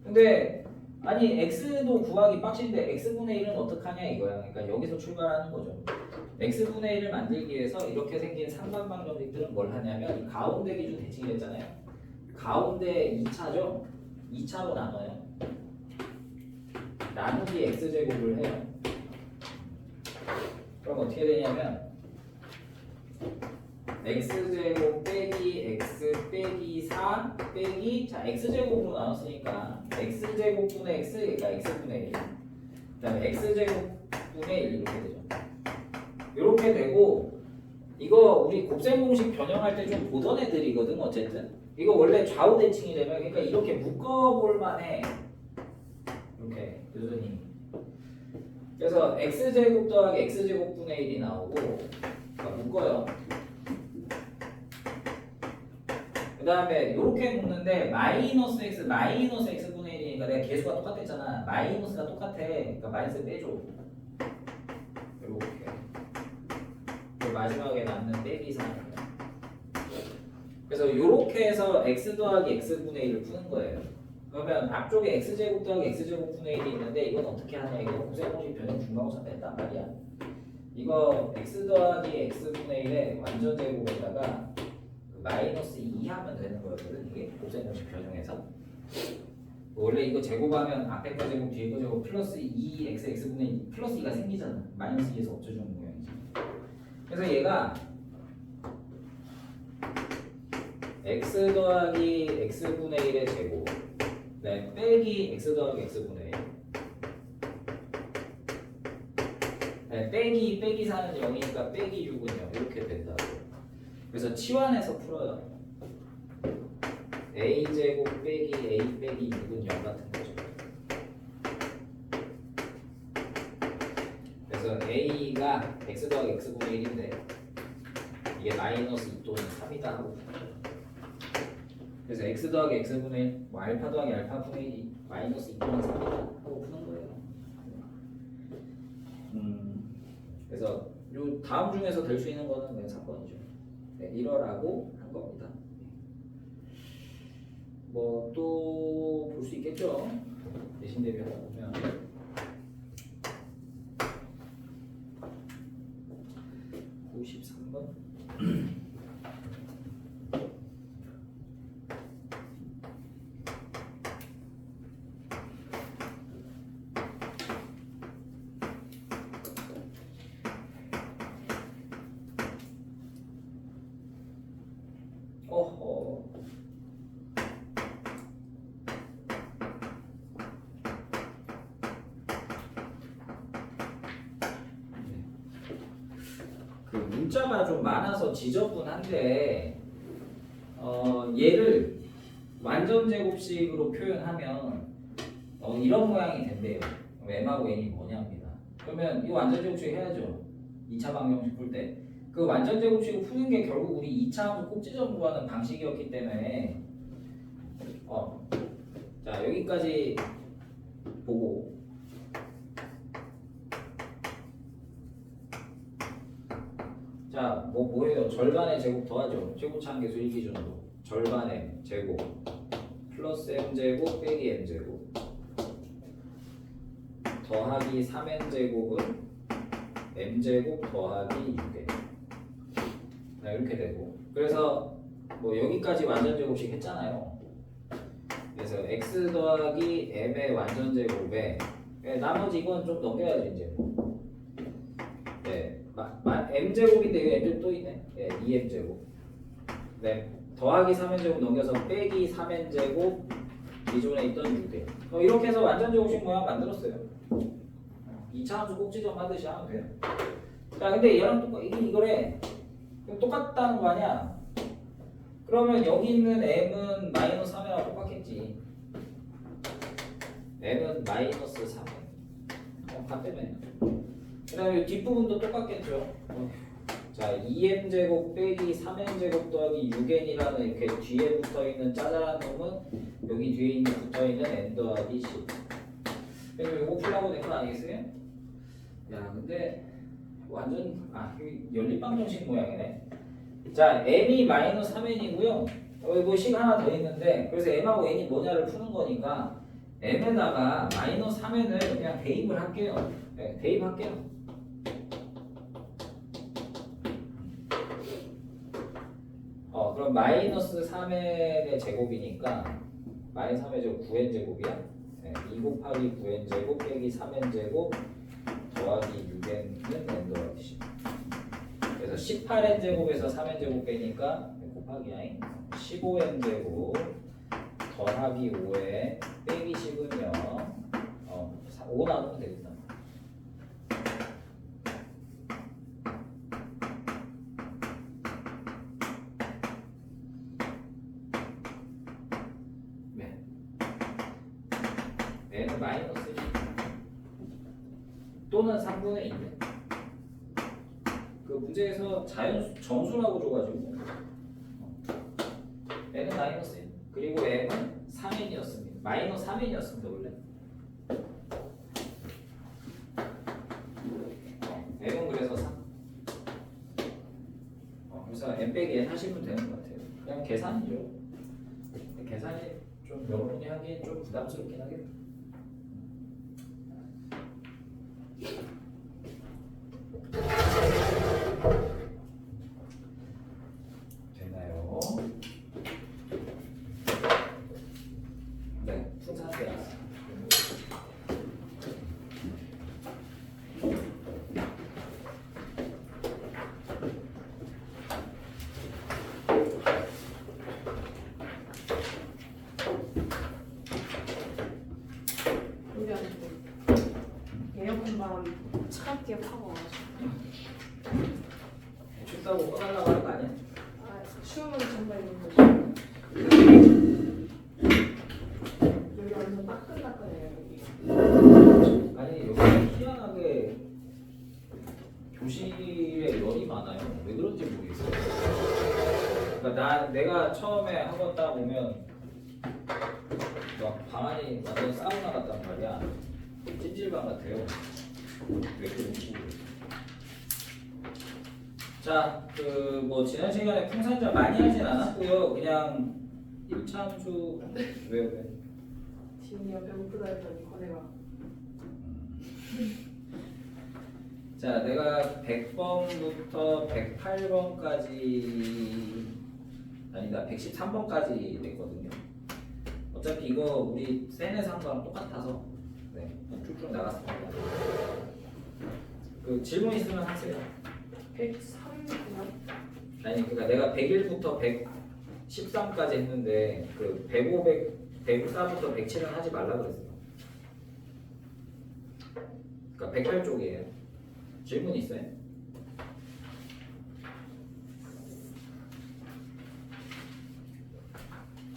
근데 아니 x도 구하기 빡신데 x분의 1은 어떡하냐 이거야. 그러니까 여기서 출발하는 거죠. x분의 1을 만들기 위해서 이렇게 생긴 상반방정식들은 뭘 하냐면 이 가운데 기준 대칭이 됐잖아요. 가운데 2차죠? 2차로 나눠요. 나누기 x제곱을 해요. 그럼 어떻게 되냐면 x제곱 빼기 x 빼기 4 빼기 자 x제곱으로 나눴으니까 x제곱분의 x 그러니까 x분의 1 그 다음에 x제곱분의 1 이렇게 되죠. 이렇게 되고, 이거 우리 곱셈 공식 변형할 때 좀 보던 애들이거든. 어쨌든 이거 원래 좌우 대칭이 되면 그러니까 이렇게 묶어볼 만해. 이렇게 여전히. 그래서 x제곱 더하기 x제곱분의 1이 나오고 묶어요. 그 다음에 이렇게 묶는데 마이너스 x분의 1이니까 내가 개수가 똑같았잖아. 마이너스가 똑같아. 그러니까 마이너스 빼줘. 이렇게. 마지막에 남는 빼기 3이에요. 그래서 이렇게 해서 x 더하기 x분의 1을 푸는 거예요. 그러면 앞쪽에 x제곱 더하기 x제곱분의 1이 있는데 이건 어떻게 하냐. 이거 고세공식 변형 중간고사 냈단 말이야. 이거 x 더하기 x분의 1의 완전 제곱에다가 마이너스 2 하면 되는 거거든. 이게 고세공식 변형해서 원래 이거 제곱하면 앞에 거 제곱 뒤에 거 제곱 플러스 2xx분의 2 플러스 2가 생기잖아. 마이너스 2에서 없어지는 모양이지. 그래서 얘가 x 더하기 x분의 1의 제곱 네, 빼기 x 더하기 x분의 1 네, 빼기 4는 0이니까 빼기 6은 0 이렇게 된다고. 그래서 치환해서 풀어요. a제곱 빼기 a 빼기 6은 0 같은 거죠. 그래서 a가 x 더하기 x분의 1인데 이게 마이너스 2 또는 3이다 하고 그래서 x 더하기 x분의 1 뭐 알파 더하기 알파분의 1이 마이너스 2 또는 3이다 하고 푸는 거예요. 그래서 요 다음 중에서 될 수 있는 거는 그냥 3번이죠. 네, 이러라고 한 겁니다. 뭐 또 볼 수 있겠죠. 대신 대비하다 보면 93번 어허 그 문자가 좀 많아서 지저분한데 얘를 완전 제곱식으로 표현하면 이런 모양이 된대요. m하고 n이 뭐냐입니다. 그러면 이 완전 제곱식 해야죠. 2차 방정식 풀 때. 그 완전 제곱식을 푸는 게 결국 우리 2차 함수 꼭지점 구하는 방식이었기 때문에 자 여기까지 보고 자 뭐예요? 절반의 제곱 더하죠. 최고차함계수 1기준으로 절반의 제곱 플러스 m제곱 빼기 m제곱 더하기 3n제곱은 m제곱 더하기 6n 이렇게 되고 그래서 뭐 여기까지 완전 제곱식 했잖아요. 그래서 x 더하기 m의 완전 제곱에 나머지 이건 좀 넘겨야죠 이제. 네, m 제곱인데 여기 m 제곱 또 있네. 네, 2m 제곱. 네, 더하기 3n 제곱 넘겨서 빼기 3n 제곱 기존에 있던 6대. 이렇게 해서 완전 제곱식 모양 만들었어요. 2차 함수 꼭지점 하듯이 하면 돼요. 자, 근데 얘랑 이거래. 그럼 똑같다는 거 아니야? 그러면 여기 있는 m은 마이너스 3이랑 똑같겠지. m은 마이너스 3. 같다며. 그 다음에 뒷부분도 똑같겠죠. 자, 2m제곱 빼기 3n제곱 더하기 6n이라는 이렇게 뒤에 붙어있는 짜잘한 놈은 여기 뒤에 있는 붙어있는 n 더하기 10. 그래서 요거 풀라고 된 거 아니겠어요? 야, 근데 완전 연립방정식 모양이네. 자, m이 마이너스 3n이고요. 뭐 식 하나 더 있는데 그래서 m하고 n이 뭐냐를 푸는 거니까 m에다가 마이너스 3n을 그냥 대입을 할게요. 네, 대입할게요. 그럼 마이너스 3n의 제곱이니까 마이너스 3n의 제곱 9n 제곱이야. 네, 2 곱하기 9n 제곱 빼기 3n 제곱 더하기 6n은 n 더하기 10. 그래서 18n 제곱에서 3n 제곱 빼니까 곱하기야 15n 제곱 더하기 5n 빼기 10은 0. 5 나누면 되겠다. 네. n은 마이너스 10 또는 3분의 2인데 그 문제에서 자연수 정수라고 줘가지고 n은 마이너스 1 그리고 m은 3n이었습니다. 마이너스 3n이었습니다 원래. m은 그래서 3 n 빼기 n 하시면 되는 것 같아요. 그냥 계산이죠. 계산이 좀 여러분이 하기엔 좀 부담스럽긴 하겠다. 됐나요? 네, 풍산대야. 여기 안에 에어컨 바람 차갑게 파고 와가지고. 춥다고 꺼달라고 하는 거 아니야? 아, 추우면 정말 이런 거지. 여기 완전 따끈따끈해요, 여기. 아니 여기 희한하게 교실에 열이 많아요. 왜 그런지 모르겠어요. 그러니까 내가 처음에 학원 딱 오면 막 방안이 완전 사우나 같단 말이야. 찜질방 같아요. 왜 그런지 모르겠어요. 자, 그 뭐 지난 시간에 풍산자 많이 하진 않았고요. 그냥 1차 함수 왜? 지은이가 배고프다 했더니 거네가. 자, 내가 100번부터 108번까지 아니다, 113번까지 냈거든요. 어차피 이거 우리 센에서 한 거랑 똑같아서 네, 쭉쭉 나갔습니다. 그 질문 있으면 하세요. 103이요? 아니, 그러니까 내가 101부터 113까지 했는데 그 105, 104부터 107은 하지 말라 그랬어요. 그러니까 108쪽이에요. 질문 있어요?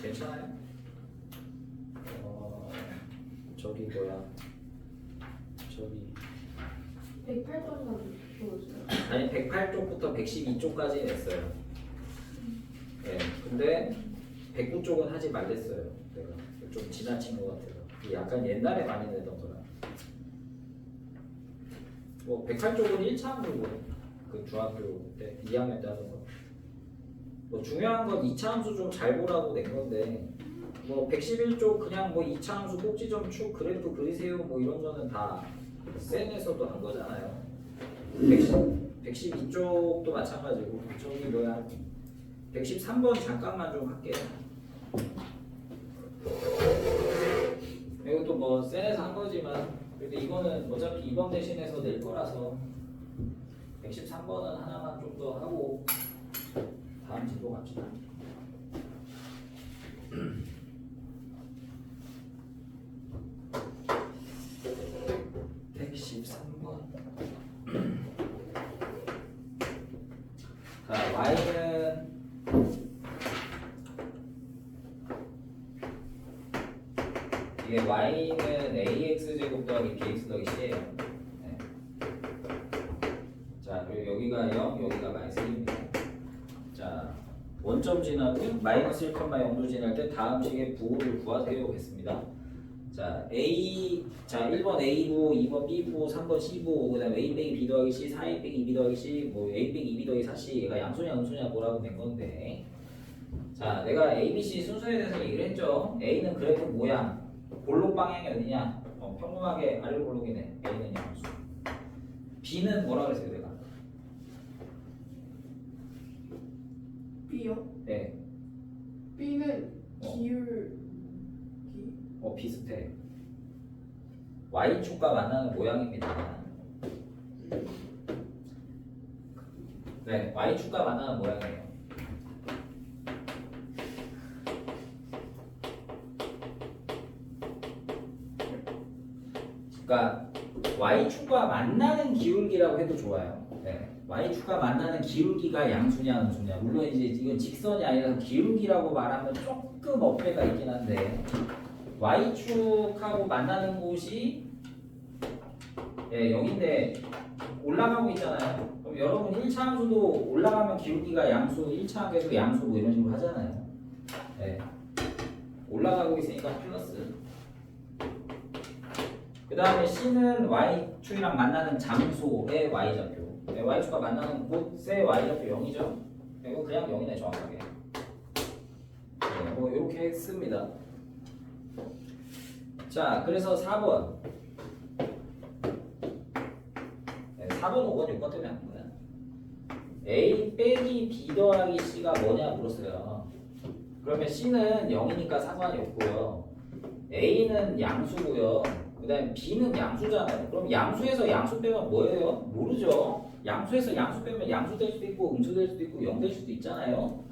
괜찮아요? 저기 뭐야? 저기 108번만 보여주세요. 아니 108쪽부터 112쪽까지 냈어요. 네, 근데 109쪽은 하지 말랬어요. 내가 좀 지나친 것 같아서. 이게 약간 옛날에 많이 내던 거라. 뭐 108쪽은 1차 함수고 그 중학교 때 2학년 때 하던 거. 뭐 중요한 건 2차 함수 좀 잘 보라고 낸 건데 뭐 111쪽 그냥 뭐 2차 함수 꼭지 좀 쭉 그래프 그리세요 뭐 이런 거는 다 센에서도 한 거잖아요. 112쪽도 마찬가지고 저기 뭐야 113번 잠깐만 좀 할게요. 이것도 뭐 센에서 한 거지만 근데 이거는 어차피 2번 대신해서 낼 거라서 113번은 하나만 좀 더 하고 다음 진도 갑시다. 113번. 자, y는 이게 y는 ax 제곱 더하기 bx 더하기 c예요. 네. 자, 그리고 여기가 0, 여기가 마이너스 1입니다. 자, 원점 지나고 마이너스 1,0도 지날 때 다음 식의 부호를 구하세요 했습니다. 자, 자 1번 A부, 2번 B부, 3번 C부, 그 다음에 A 빼기 B 더하기 C, 4A 빼기 2B 더하기 C, 뭐 A 빼기 2B 더하기 4C 얘가 양수냐 음수냐 뭐라고 낸 건데 자, 내가 A, B, C 순서에 대해서 얘기를 했죠. A는 그래프 모양, 볼록 방향이 어디냐? 평범하게 아래 볼록이네. A는 양수. B는 뭐라 그랬어요 내가? B요? 네. B는 기울기. 비슷해. Y축과 만나는 모양입니다. 네, Y축과 만나는 모양이에요. 그러니까 Y축과 만나는 기울기라고 해도 좋아요. 네, Y축과 만나는 기울기가 양수냐 음수냐. 물론 이제 이건 직선이 아니라 기울기라고 말하면 조금 어폐가 있긴 한데 Y축하고 만나는 곳이 여기인데 올라가고 있잖아요. 그럼 여러분 1차 함수도 올라가면 기울기가 양수, 1차 함수도 양수 뭐 이런 식으로 하잖아요. 네. 올라가고 있으니까 플러스. 그 다음에 C는 Y축이랑 만나는 장소의 Y좌표. Y축과 만나는 곳의 Y좌표 0이죠. 이거 그냥 0이네 정확하게. 네, 뭐 이렇게 했습니다. 자, 그래서 4번. 네, 4번, 5번, 6번 때문에 한 거야. A 빼기 B 더하기 C가 뭐냐 물었어요. 그러면 C는 0이니까 상관이 없고요. A는 양수고요. 그 다음에 B는 양수잖아요. 그럼 양수에서 양수 빼면 뭐예요? 모르죠. 양수에서 양수 빼면 양수 될 수도 있고 음수 될 수도 있고 0 될 수도 있잖아요.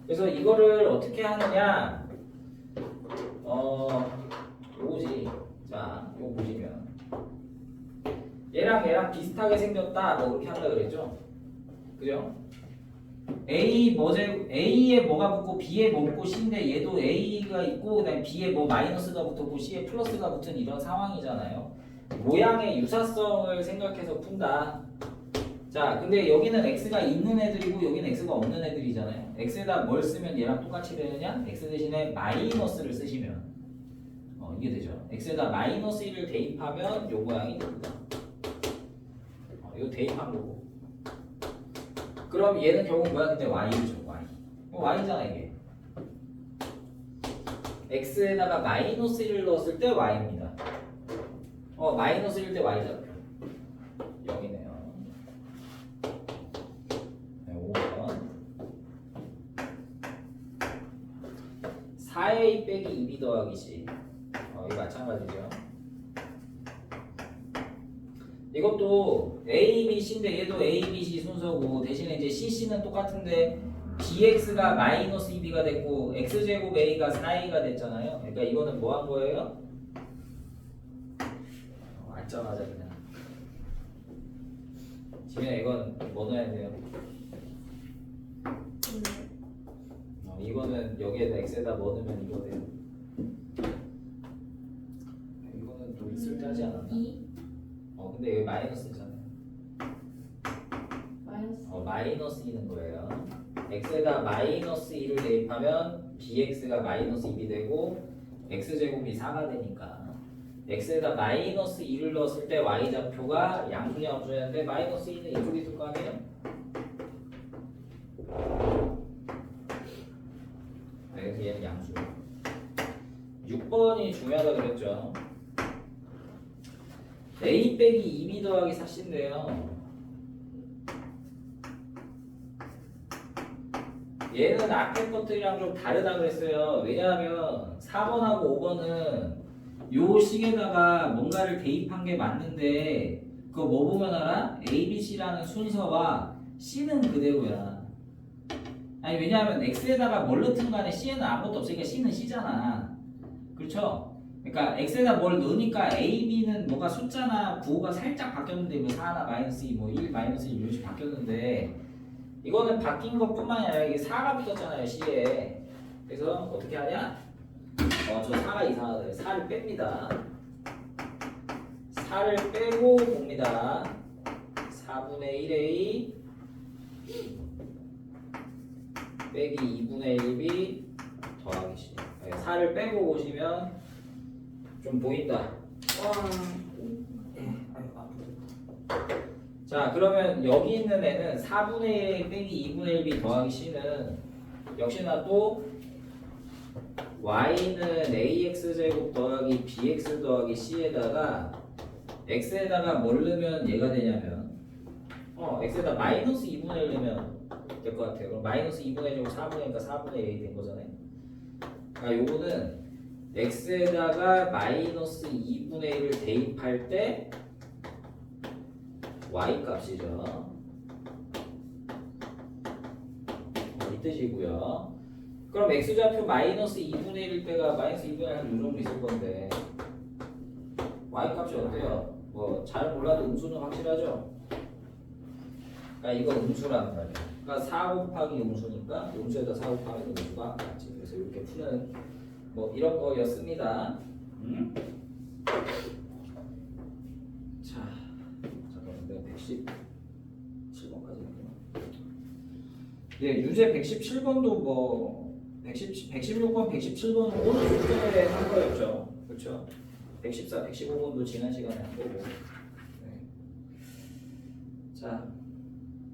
그래서 이거를 어떻게 하느냐? 요거지. 자, 요거 보시면 얘랑 비슷하게 생겼다. 뭐 그렇게 한다 그랬죠? 그죠? A에 뭐가 붙고 B에 뭐 붙고 C인데 얘도 A가 있고 그다음에 B에 뭐 마이너스가 붙었고 C에 플러스가 붙은 이런 상황이잖아요. 모양의 유사성을 생각해서 푼다. 자, 근데 여기는 X가 있는 애들이고 여기는 X가 없는 애들이잖아요. X에다 뭘 쓰면 얘랑 똑같이 되느냐? X 대신에 마이너스를 쓰시면 이게 되죠. X에다 마이너스 1을 대입하면 요 모양이 됩니다. 이거 대입한 거고. 그럼 얘는 결국 뭐야? 근데 y죠. y. y잖아 이게. x에다가 마이너스 1을 넣었을 때 y입니다. 마이너스 1일 때 y죠. 0이네요. 네, 5번. 4a 빼기 2b 더하기 c. 이거 마찬가지죠. 이것도 A, B, C인데 얘도 A, B, C 순서고 대신에 이제 C, C는 똑같은데 BX가 마이너스 2B가 됐고 X제곱 A가 4A가 됐잖아요. 그러니까 이거는 뭐 한 거예요? 앉자마자 그냥 지민아 이건 뭐 넣어야 돼요? 이거는 여기에다 X에다 뭐 넣으면 이거 돼요? 이거는 좀 있을 때 하지 않았나? 근데 여기 마이너스잖아요. 마이너스 2는 거예요. x에다 마이너스 2를 대입하면 bx가 마이너스 2이 되고 x제곱이 4가 되니까 x에다 마이너스 2를 넣었을 때 y좌표가 양수냐 음수냐인데 마이너스 2는 이쪽에 있을 거 아니에요? 그래서 얘는 양수. 6번이 중요하다 그랬죠. A 빼기 2B 더하기 4C인데요. 얘는 앞에 것들이랑 좀 다르다 그랬어요. 왜냐하면 4번하고 5번은 요 식에다가 뭔가를 대입한 게 맞는데 그거 뭐 보면 알아? A, B, C라는 순서와 C는 그대로야. 아니 왜냐하면 X에다가 뭘 넣든 간에 C에는 아무것도 없으니까 C는 C잖아. 그렇죠? 그러니까 x에다 뭘 넣으니까 a, b는 뭐가 숫자나 부호가 살짝 바뀌었는데 뭐 4나 마이너스 2, 뭐 1, 마이너스 1 이런 식으로 바뀌었는데 이거는 바뀐 것뿐만이 아니라 이게 4가 붙었잖아요 c에. 그래서 어떻게 하냐? 저 4가 이상하다. 4를 뺍니다. 4를 빼고 봅니다. 4분의 1a 빼기 2분의 1b 더하기 c. 4를 빼고 보시면 좀 보인다. 자, 그러면 여기 있는 애는 4분의 1 빼기 2분의 1b 더하기 c는 역시나 또 y는 ax제곱 더하기 bx 더하기 c에다가 x에다가 뭘 넣으면 얘가 되냐면 x에다 마이너스 2분의 1 넣으면 될 것 같아요. 그럼 마이너스 2분의 1 제곱 4분의 1이니까 4분의 1이 된 거잖아요. 그러니까 요거는 x에다가 마이너스 2분의 1을 대입할 때 y 값이죠. 이 뜻이고요. 그럼 x좌표 마이너스 2분의 1일 때가 마이너스 2분의 1 한 요 정도 있을 건데 y 값이 어때요? 뭐 잘 몰라도 음수는 확실하죠? 그러니까 이거 음수라는 말이에요. 그러니까 4 곱하기 음수니까 음수에다 4 곱하기 음수가 맞지. 그래서 이렇게 푸는 뭐 이런 거였습니다. 자, 잠깐만 내가 117번까지 했구나. 예, 유제 117번도 뭐 116번, 117번은 오늘 숙제에 한 거였죠. 그렇죠? 114, 115번도 지난 시간에 한 거고. 네. 자,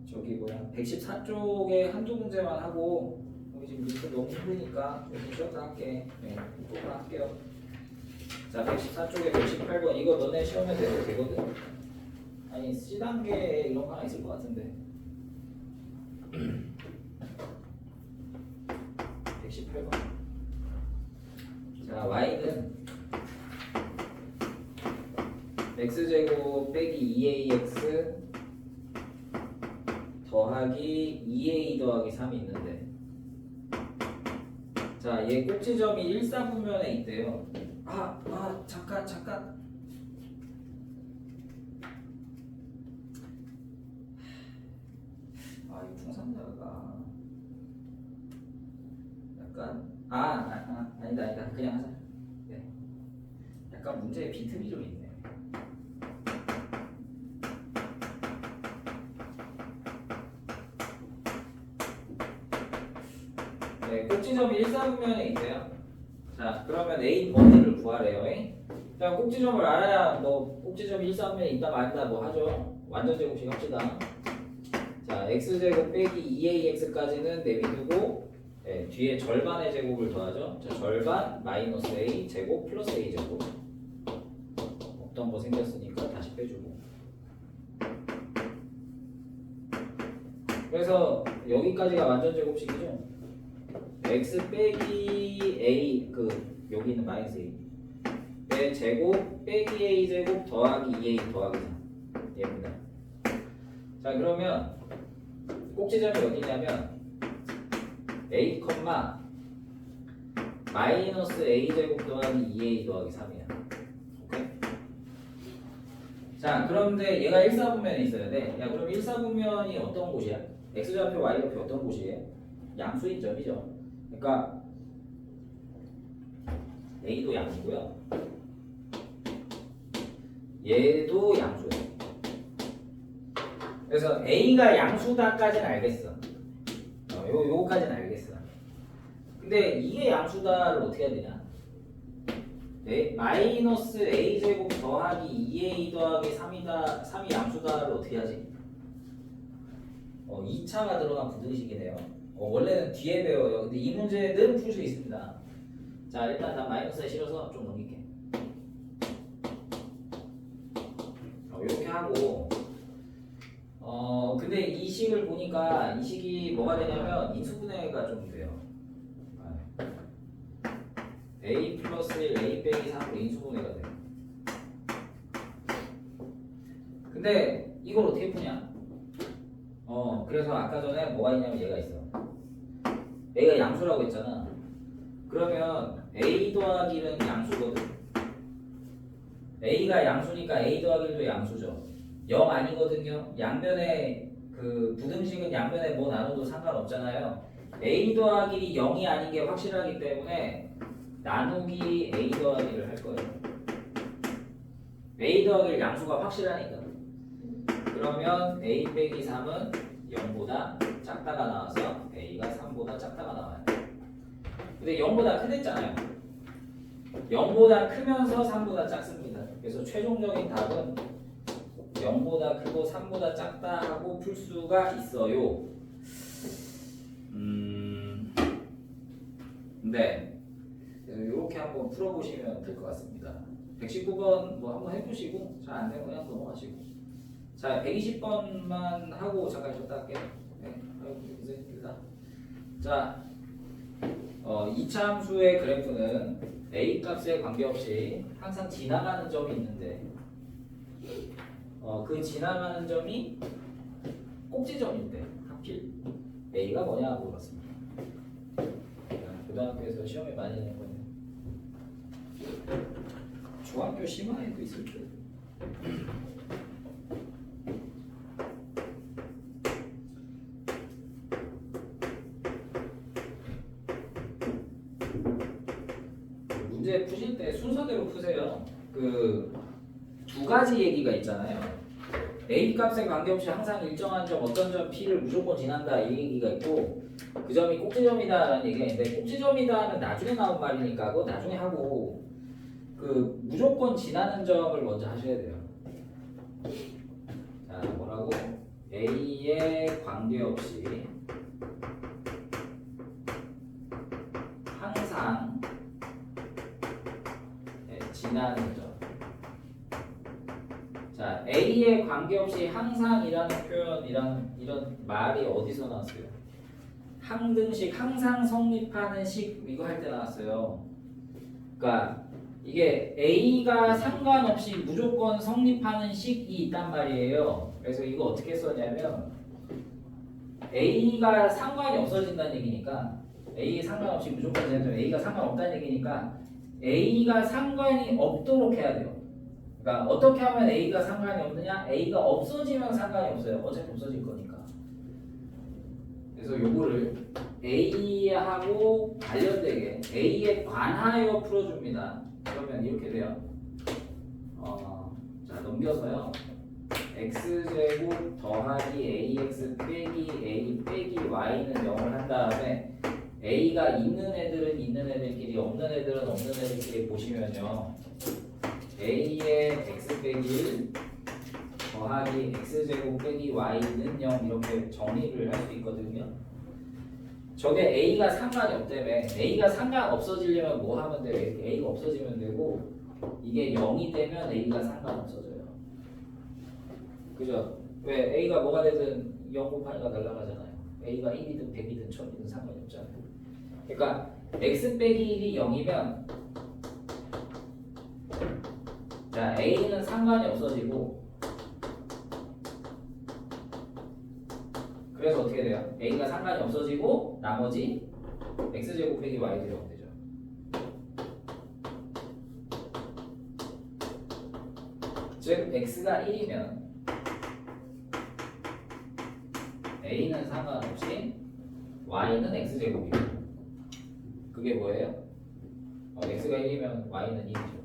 저기 뭐야 114쪽에 한두 문제만 하고 우리 지금 리스트 너무 힘드니까 좀 쉬었다 할게. 네, 또 할게요. 자 114쪽에 118번 이거 너네 시험에 내도 되거든? 아니 C단계 이런 거 하나 있을 것 같은데 118번 자 Y는 X제곱 빼기 2AX 더하기 2A 더하기 3이 있는데 자, 얘 꼭지점이 일사분면에 있대요. 잠깐. 이 풍산자가 약간 아니다. 그냥 하자. 네. 약간 문제에 빈틈이 좀 있네. 네, 꼭지점이 일사분면에 있대요. 자, 그러면 A 번호를 구하래요. 그냥 꼭지점을 알아야 뭐 꼭지점이 일사분면에 있다 말다 뭐 하죠. 완전 제곱식 합시다. 자, x제곱 빼기 2ax까지는 내비두고 네, 뒤에 절반의 제곱을 더하죠. 자, 절반 마이너스 a 제곱 플러스 a 제곱 없던 거 생겼으니까 다시 빼주고. 그래서 여기까지가 완전 제곱식이죠. x 빼기 a 여기 있는 마이너스 a 의 제곱 빼기 a 제곱 더하기 2a 더하기 3 얘입니다. 자 그러면 꼭지점이 어디냐면 a, 마이너스 a 제곱 더하기 2a 더하기 3이야. 오케이? 자 그런데 얘가 일사분면에 있어야 돼. 야 그럼 일사분면이 어떤 곳이야? x좌표 y좌표 어떤 곳이에요? 양수인 점이죠. 그러니까 A도 양수고요. 얘도 양수예요. 그래서 A가 양수다까지는 알겠어. 요거까지는 알겠어. 근데 이게 양수다를 어떻게 해야 되냐? 네, 마이너스 A 제곱 더하기 2A 더하기 3이 양수다를 어떻게 하지? 2차가 들어간 부등식이네요. 원래는 뒤에 배워요. 근데 이 문제는 풀 수 있습니다. 자 일단 난 마이너스에 실어서 좀 넘길게. 이렇게 하고 근데 이 식을 보니까 이 식이 뭐가 되냐면 인수분해가 좀 돼요. a 플러스 1 a 빼기 3으로 인수분해가 돼요. 근데 이걸 어떻게 푸냐? 그래서 아까 전에 뭐가 있냐면 얘가 있어. A가 양수라고 했잖아. 그러면 A 더하기 1은 양수거든. A가 양수니까 A 더하기 1도 양수죠. 0 아니거든요. 양면에 그 부등식은 양면에 뭐 나눠도 상관없잖아요. A 더하기 1이 0이 아닌 게 확실하기 때문에 나누기 A 더하기를 할 거예요. A 더하기 1 양수가 확실하니까. 그러면 A 빼기 3은 0보다 작다가 나와서 A가 3보다 작다가 나와요. 근데 0보다 크댔잖아요. 0보다 크면서 3보다 작습니다. 그래서 최종적인 답은 0보다 크고 3보다 작다 하고 풀 수가 있어요. 네. 그래서 이렇게 한번 풀어보시면 될 것 같습니다. 119번 뭐 한번 해보시고 잘 안 되면 그냥 넘어가시고. 자, 120번만 하고 잠깐 쉬었다 할게요. 네, 이제 힘들다. 자, 2차 함수의 그래프는 a 값에 관계없이 항상 지나가는 점이 있는데, 그 지나가는 점이 꼭지점일 때 하필 a가 뭐냐 물어봤습니다. 고등학교에서 시험에 많이 낸 건데, 중학교 심화에도 있을 때. 문제 푸실 때 순서대로 푸세요. 그 두 가지 얘기가 있잖아요. A 값에 관계없이 항상 일정한 점, 어떤 점 P를 무조건 지난다 이 얘기가 있고, 그 점이 꼭지점이다라는 얘기가 있는데, 꼭지점이다는 나중에 나온 말이니까 그거 나중에 하고, 그 무조건 지나는 점을 먼저 하셔야 돼요. 자, 뭐라고? A에 관계없이 항상 지나는 점. 자, A에 관계없이 항상이라는 표현, 이런 말이 어디서 나왔어요? 항등식, 항상 성립하는 식 이거 할 때 나왔어요. 그러니까 이게 A가 상관없이 무조건 성립하는 식이 있단 말이에요. 그래서 이거 어떻게 썼냐면 A가 상관이 없어진다는 얘기니까 A에 상관없이 무조건 되는 A가 상관없다는 얘기니까 A가 상관이 없도록 해야 돼요. 그러니까 어떻게 하면 A가 상관이 없느냐? A가 없어지면 상관이 없어요. 어차피 없어질 거니까. 그래서 요거를 A하고 관련되게 A에 관하여 풀어줍니다. 그러면 이렇게 돼요. 자 넘겨서요. x제곱 더하기 ax 빼기 a 빼기 y는 0을 한 다음에 a가 있는 애들은 있는 애들끼리 없는 애들은 없는 애들끼리 보시면요. a의 x 빼기 1 더하기 x제곱 빼기 y는 0 이렇게 정리를 할 수 있거든요. 저게 a가 상관이 없다며 a가 상관 없어지려면 뭐 하면 돼요? 이렇게 a가 없어지면 되고 이게 0이 되면 a가 상관 없어져요. 그죠? 왜 a가 뭐가 되든 0 곱하니까 날아가잖아요. a가 1이든 100이든 1000이든 상관이 없잖아요. 그러니까 x 빼기 1이 0이면 자 a는 상관이 없어지고 그래서 어떻게 돼요? a가 상관이 없어지고 나머지 x제곱 빼기 y도 0 되죠. 즉 x가 1이면 a는 상관없이 y는 x제곱이고 그게 뭐예요? x가 1이면 y는 1이죠.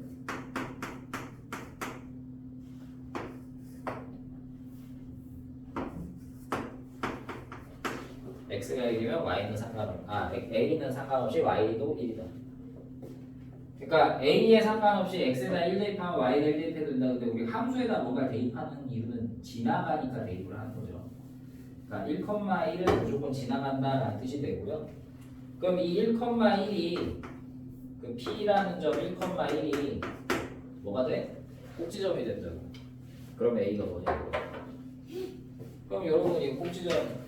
x가 1이면 y는 a는 상관없이 y도 1이다. 그러니까 a에 상관없이 x에다 1 대입하면 y에다 1 대입해도 된다. 근데 우리 함수에다 뭔가 대입하는 이유는 지나가니까 대입을 하는 거죠. 그러니까 1,1은 무조건 지나간다라는 뜻이 되고요. 그럼 이 1,1이 그 P라는 점 1,1이 뭐가 돼? 꼭지점이 된다고. 그럼 A가 뭐냐고. 그럼 여러분 이 꼭지점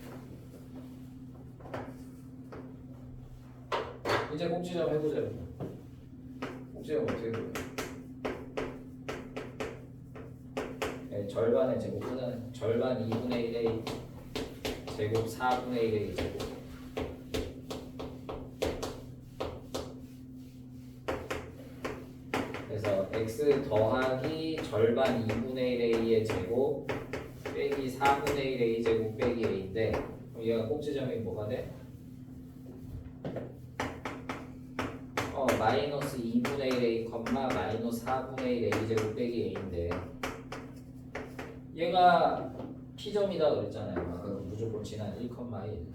이제 꼭지점 해보자고. 꼭지점 어떻게 해볼까요? 네, 절반의 제곱 하자는 절반 2분의 1의 제곱 4분의 1의 제곱 그래서 x 더하기 절반 2분의 1의 a의 제곱 빼기 4분의 1의 a 제곱 빼기 a인데 그럼 얘가 꼭지점이 뭐가 돼? 마이너스 2분의 1a, 마이너스 4분의 1 a 제곱 빼기 a인데 얘가 P점이다 그랬잖아요. 아까 무조건 지난 1,1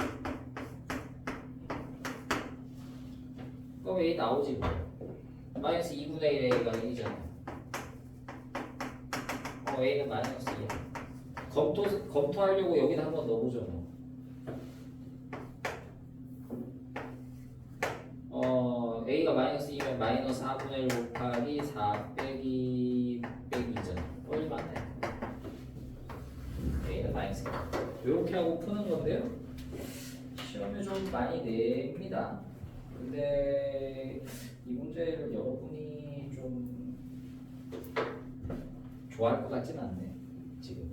그럼 A 나오지 뭐. 마이너스 2분의 1 A가 1이잖아. A는 마이너스 2야. 검토하려고 여기다 한번 넣어보죠 뭐. A가 마이너스 2면 마이너스 4분의 1 곱하기 4 빼기 2잖아. 얼마네? A는 마이너스 2. 이렇게 하고 푸는 건데요. 시험에 좀 많이 냅니다. 근데 이 문제를 여러분이 좀 좋아할 것 같진 않네. 지금은.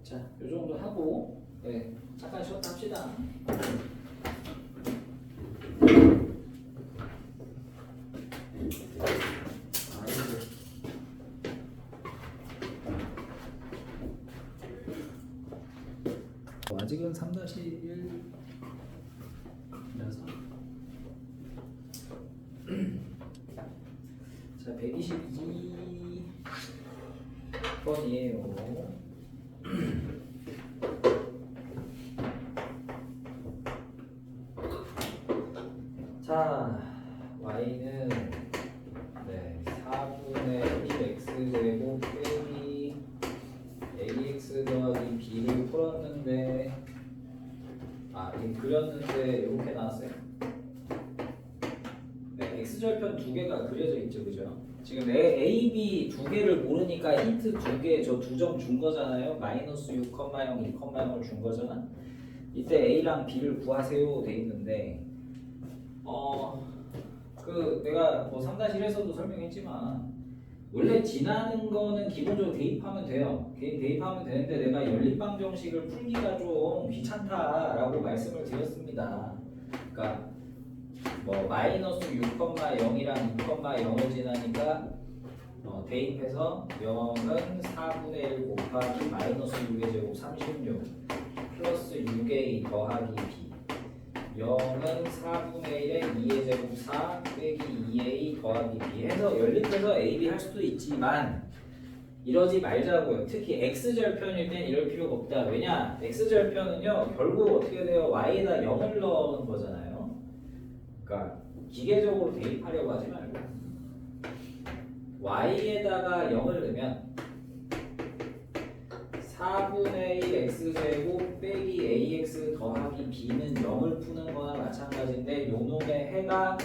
자, 요 정도 하고 네, 잠깐 쉬었다 합시다. 아직은 3-1이라서 자 122번이에요. 자 y는 4분의 1x제곱 빼기 ax 더하기 그렸는데 이렇게 나왔어요. 네, x절편 두 개가 그려져 있죠, 그죠? 지금 a, b 두 개를 모르니까 힌트 두 개 저 두 점 준 거잖아요. 마이너스 6,0, 2,0을 준 거잖아. 이때 a랑 b를 구하세요 돼 있는데 그 내가 뭐 3-1에서도 설명했지만 원래 지나는 거는 기본적으로 대입하면 돼요. 대입하면 되는데 내가 연립방정식을 풀기가 좀 귀찮다라고 말씀을 드렸습니다. 그러니까 뭐 마이너스 6,0이랑 2,0을 지나니까 대입해서 0은 4분의 1 곱하기 마이너스 6의 제곱 36 플러스 6a 더하기 b 0은 4분의 1에 2의 제곱 4 빼기 2a 더하기 b 해서 연립해서 a, b 할 수도 있지만 이러지 말자고요. 특히 x절편일 땐 이럴 필요가 없다. 왜냐? x절편은요 결국 어떻게 돼요? y에다 0을 넣는 거잖아요. 그러니까 기계적으로 대입하려고 하지 말고 y에다가 0을 넣으면 4분의 1 x제곱 빼기 ax 더하기 b는 0을 푸는 거나 마찬가지인데 요 놈의 해가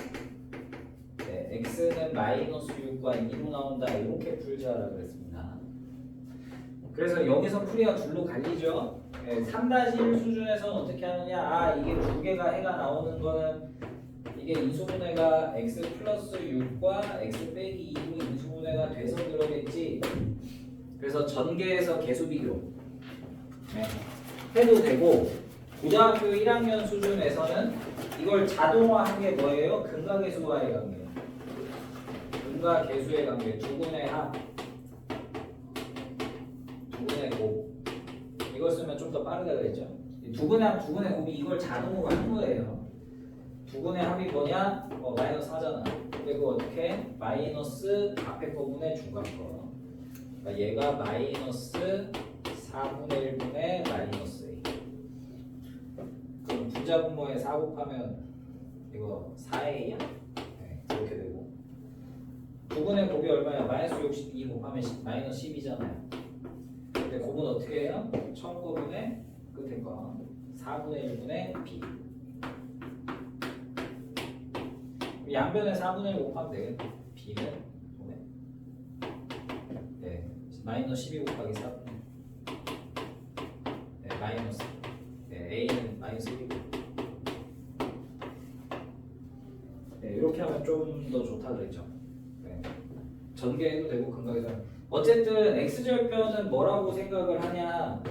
x는 마이너스 6과 2로 나온다 이렇게 풀자라 그랬습니다. 그래서 여기서 풀이가 둘로 갈리죠. 3-1 수준에서는 어떻게 하느냐, 이게 두 개가 해가 나오는 거는 이게 인수분해가 x 플러스 6과 x 빼기 2로 인수분해가 돼서 그러겠지. 그래서 전개해서 개수 비교 해도 되고, 고등학교 1학년 수준에서는 이걸 자동화한 게 뭐예요? 근과 개수와의 관계. 근과 개수의 관계. 두분의 합, 두분의 곱. 이걸 쓰면 좀 더 빠르다 그랬죠? 두분의 합, 두분의 곱이 이걸 자동으로 한 거예요. 두분의 합이 뭐냐? 마이너스 4잖아. 근데 그거 어떻게? 마이너스 앞에 거분의 중간 거. 그러니까 얘가 마이너스 4분의 1분의 마이너스 a. 그럼 분자분모에 4 곱하면 이거 4a야? 네, 이렇게 되고. 9분의 곱이 얼마야? 마이너스 62 곱하면 마이너스 10이잖아요. 근데 곱은 어떻게 해요? 처음 거분의 끝에 거 4분의 1분의 b. 양변에 4분의 1 곱하면 되겠네. b는 네, 마이너스 12 곱하기 4. 네, 마이너스. 네, a는 마이너스 1이고. 네, 이렇게 하면 좀 더 좋다 그랬죠. 네. 전개해도 되고 근각에도. 어쨌든 x절편은 뭐라고 생각을 하냐?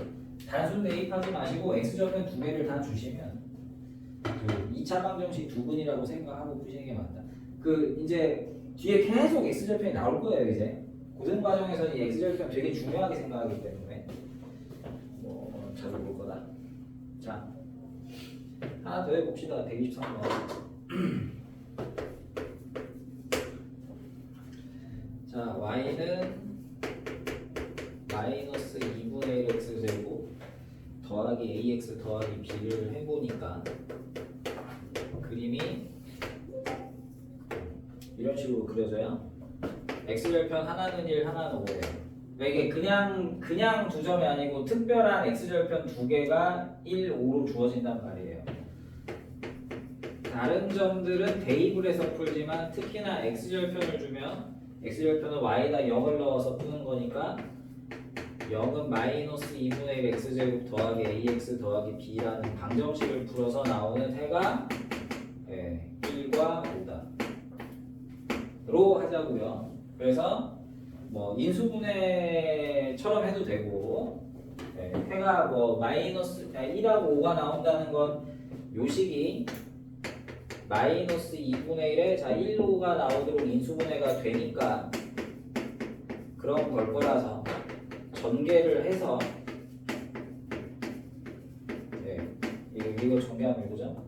단순 대입하지 마시고 x절편 두 개를 다 주시면 그 2차 방정식 두 분이라고 생각하고 푸시는 게 맞다. 그 이제 뒤에 계속 x절편이 나올 거예요. 이제 고등 과정에서는 이 x절편 되게 중요하게 생각하기 때문에 자주 볼 거다. 자, 하나 더 해봅시다. 123번. 자, y는 마이너스 2분의 1 x제곱 더하기 ax 더하기 b를 해보니까 그림이 이런 식으로 그려져요. x절편 하나는 1, 하나는 5예요. 이게 그냥 두 점이 아니고 특별한 x절편 두 개가 1, 5로 주어진단 말이에요. 다른 점들은 대입을 해서 풀지만 특히나 x절편을 주면 x절편은 y에다 0을 넣어서 푸는 거니까 0은 마이너스 2분의 1 x제곱 더하기 ax 더하기 b라는 방정식을 풀어서 나오는 해가 1과 5다 로 하자고요. 그래서 뭐 인수분해처럼 해도 되고 해가 뭐 마이너스 1하고 5가 나온다는 건 요식이 마이너스 2분의 1에 1로가 나오도록 인수분해가 되니까 그런 걸 거라서 전개를 해서 이거 전개하면 이거죠.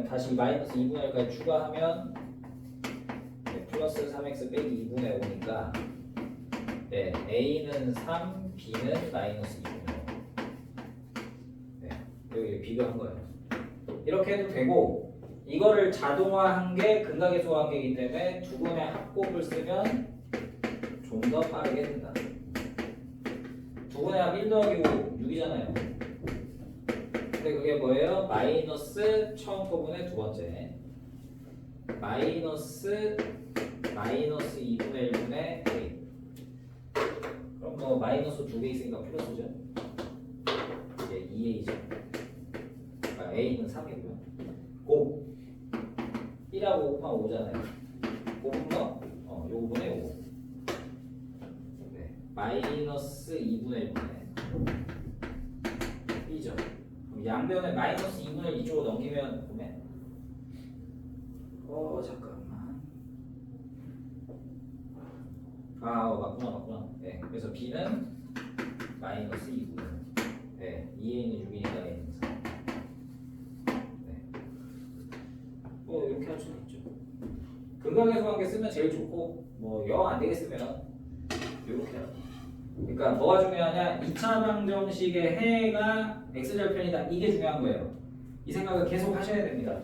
다시 마이너스 2분의 1까지 추가하면 플러스 3x 빼기 2분의 5니까 a는 3, b는 마이너스 2분의 5. 여기 비교한 거예요. 이렇게 해도 되고 이거를 자동화한 게 근각의 소관계이기 때문에 두 분의 합곱을 쓰면 좀 더 빠르게 된다. 두 분의 합 1 더하기 5, 6이잖아요. 근데 근데 그게 뭐예요? 마이너스 처음 부분의 두 번째 마이너스 2분의 1분의 a. 그럼 뭐 마이너스 두 개 있으니까 플러스죠. 이게 2a죠. 아, a는 3이고요. 곱 1하고 곱하면 5잖아요. 곱은 뭐? 요분의 5. 네. 마이너스 2분의 1분의 2죠. 그럼 양변에 마이너스 2분의 1 이쪽으로 넘기면 보면 잠깐만. 맞구나. 네. 그래서 b는 마이너스 2분의 1. 네. 2a는 6이니까 a는 4. 네. 이렇게 할 수는 있죠. 근각에서 관계 쓰면 제일 좋고 뭐 영 안 되겠으면 이렇게 해요. 그러니까 뭐가 중요하냐? 2차 방정식의 해가 x절편이다. 이게 중요한 거예요. 이 생각을 계속 하셔야 됩니다.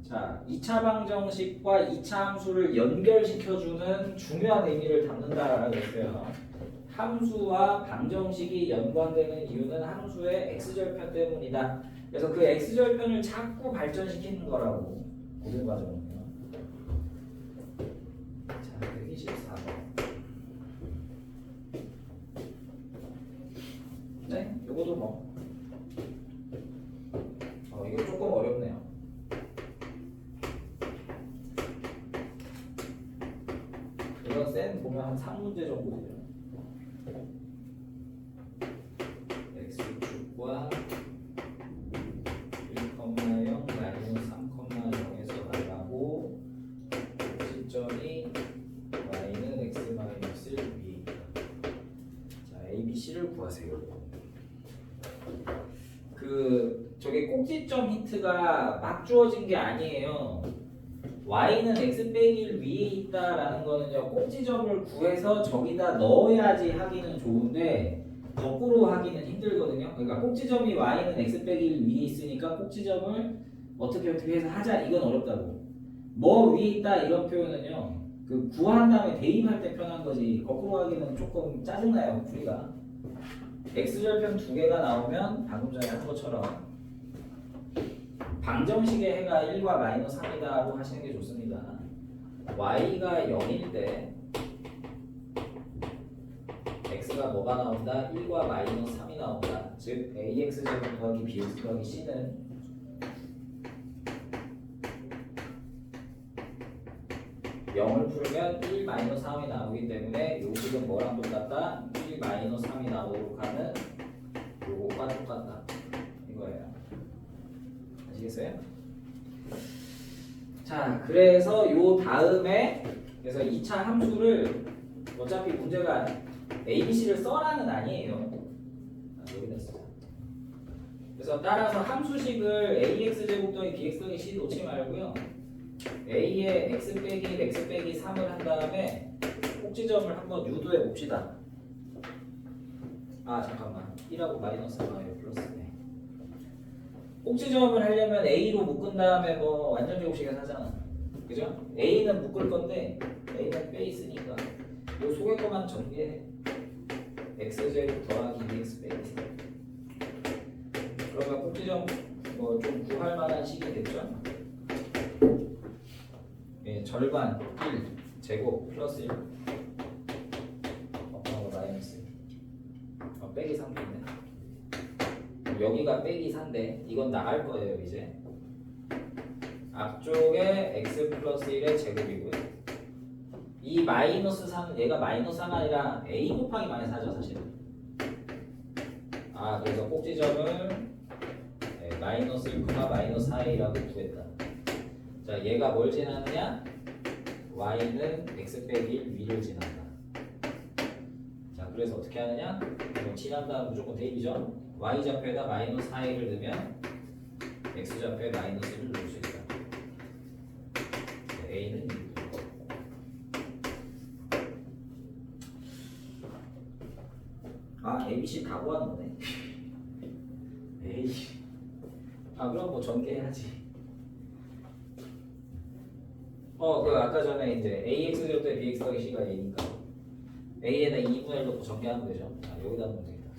자, 2차 방정식과 2차 함수를 연결시켜주는 중요한 의미를 담는다라고 했어요. 함수와 방정식이 연관되는 이유는 함수의 x절편 때문이다. 그래서 그 x절편을 자꾸 발전시키는 거라고 고등 과정은요. 자, 124번. 네, 요거도 뭐. 이거 조금 어렵네요. 이건 쌤 보면 한 3문제 정도 되죠. x축과 1,0 3,0에서 나가고 시점이 y는 x-1 위에 있다. 자, a, b, c를 구하세요. 저게 꼭지점 힌트가 막 주어진 게 아니에요. y는 x 빼기 1 위에 있다라는 거는요, 꼭지점을 구해서 저기다 넣어야지 하기는 좋은데 거꾸로 하기는 힘들거든요. 그러니까 꼭지점이 y는 x 빼기 1 위에 있으니까 꼭지점을 어떻게 해서 하자, 이건 어렵다고. 뭐 위에 있다 이런 표현은요, 그 구한 다음에 대입할 때 편한 거지 거꾸로 하기는 조금 짜증나요, 풀이가. x절편 두 개가 나오면 방금 전에 한 것처럼 방정식의 해가 1과 마이너스 3이다고 하시는 게 좋습니다. y가 0일 때 x가 뭐가 나온다? 1과 마이너스 3이 나온다. 즉 ax제곱 더하기 bx 더하기 c는 0을 풀면 1 마이너스 3이 나오기 때문에 요 식은 뭐랑 똑같다? 1 마이너스 3이 나오도록 하는 요거과 똑같다. 이거예요. 아시겠어요? 자, 그래서 요 다음에 그래서 2차 함수를 어차피 문제가 A, B, C를 써라는 아니에요. 여기다 쓰자. 그래서 따라서 함수식을 AX 제곱 더하기 BX 더하기 C 놓지 말고요. A에 X 빼기 1, X 빼기 3을 한 다음에 꼭지점을 한번 유도해 봅시다. 잠깐만. 1하고 마이너스 3하고 플러스네. 꼭지점을 하려면 A로 묶은 다음에 뭐 완전 제곱식에서 하잖아. 그죠? A는 묶을 건데 A는 빼 있으니까 요 속에 거만 전개해. X제곱 더하기 2X 빼기 3. 그러면 꼭지점 뭐 좀 구할 만한 식이 됐죠? 예, 절반 1 제곱 플러스 1 마이너스 1 빼기 3인데 여기가 빼기 4인데 이건 나갈 거예요. 이제 앞쪽에 x 플러스 1의 제곱이고요. 이 마이너스 4는 얘가 마이너스 4가 아니라 a 곱하기 마이너스 4죠 사실은. 그래서 꼭지점을 마이너스 1, 마이너스 4a라고 구했다. 자, 얘가 뭘 지나느냐? y는 x 빼기 1 위를 지난다. 자, 그래서 어떻게 하느냐? 지난 다음 무조건 대입이죠. y 좌표에다 마이너스 4a를 넣으면 x 좌표에 마이너스 1을 넣을 수 있다. a는 2. A, B, C 다 구하는 거네. 에이. 그럼 뭐 전개해야지. 아까 전에 이제 ax 제곱 대 bx 더하기 c가 a니까 a에다 2분의 1 넣고 전개하면 되죠. 여기다 넣으면 되겠다.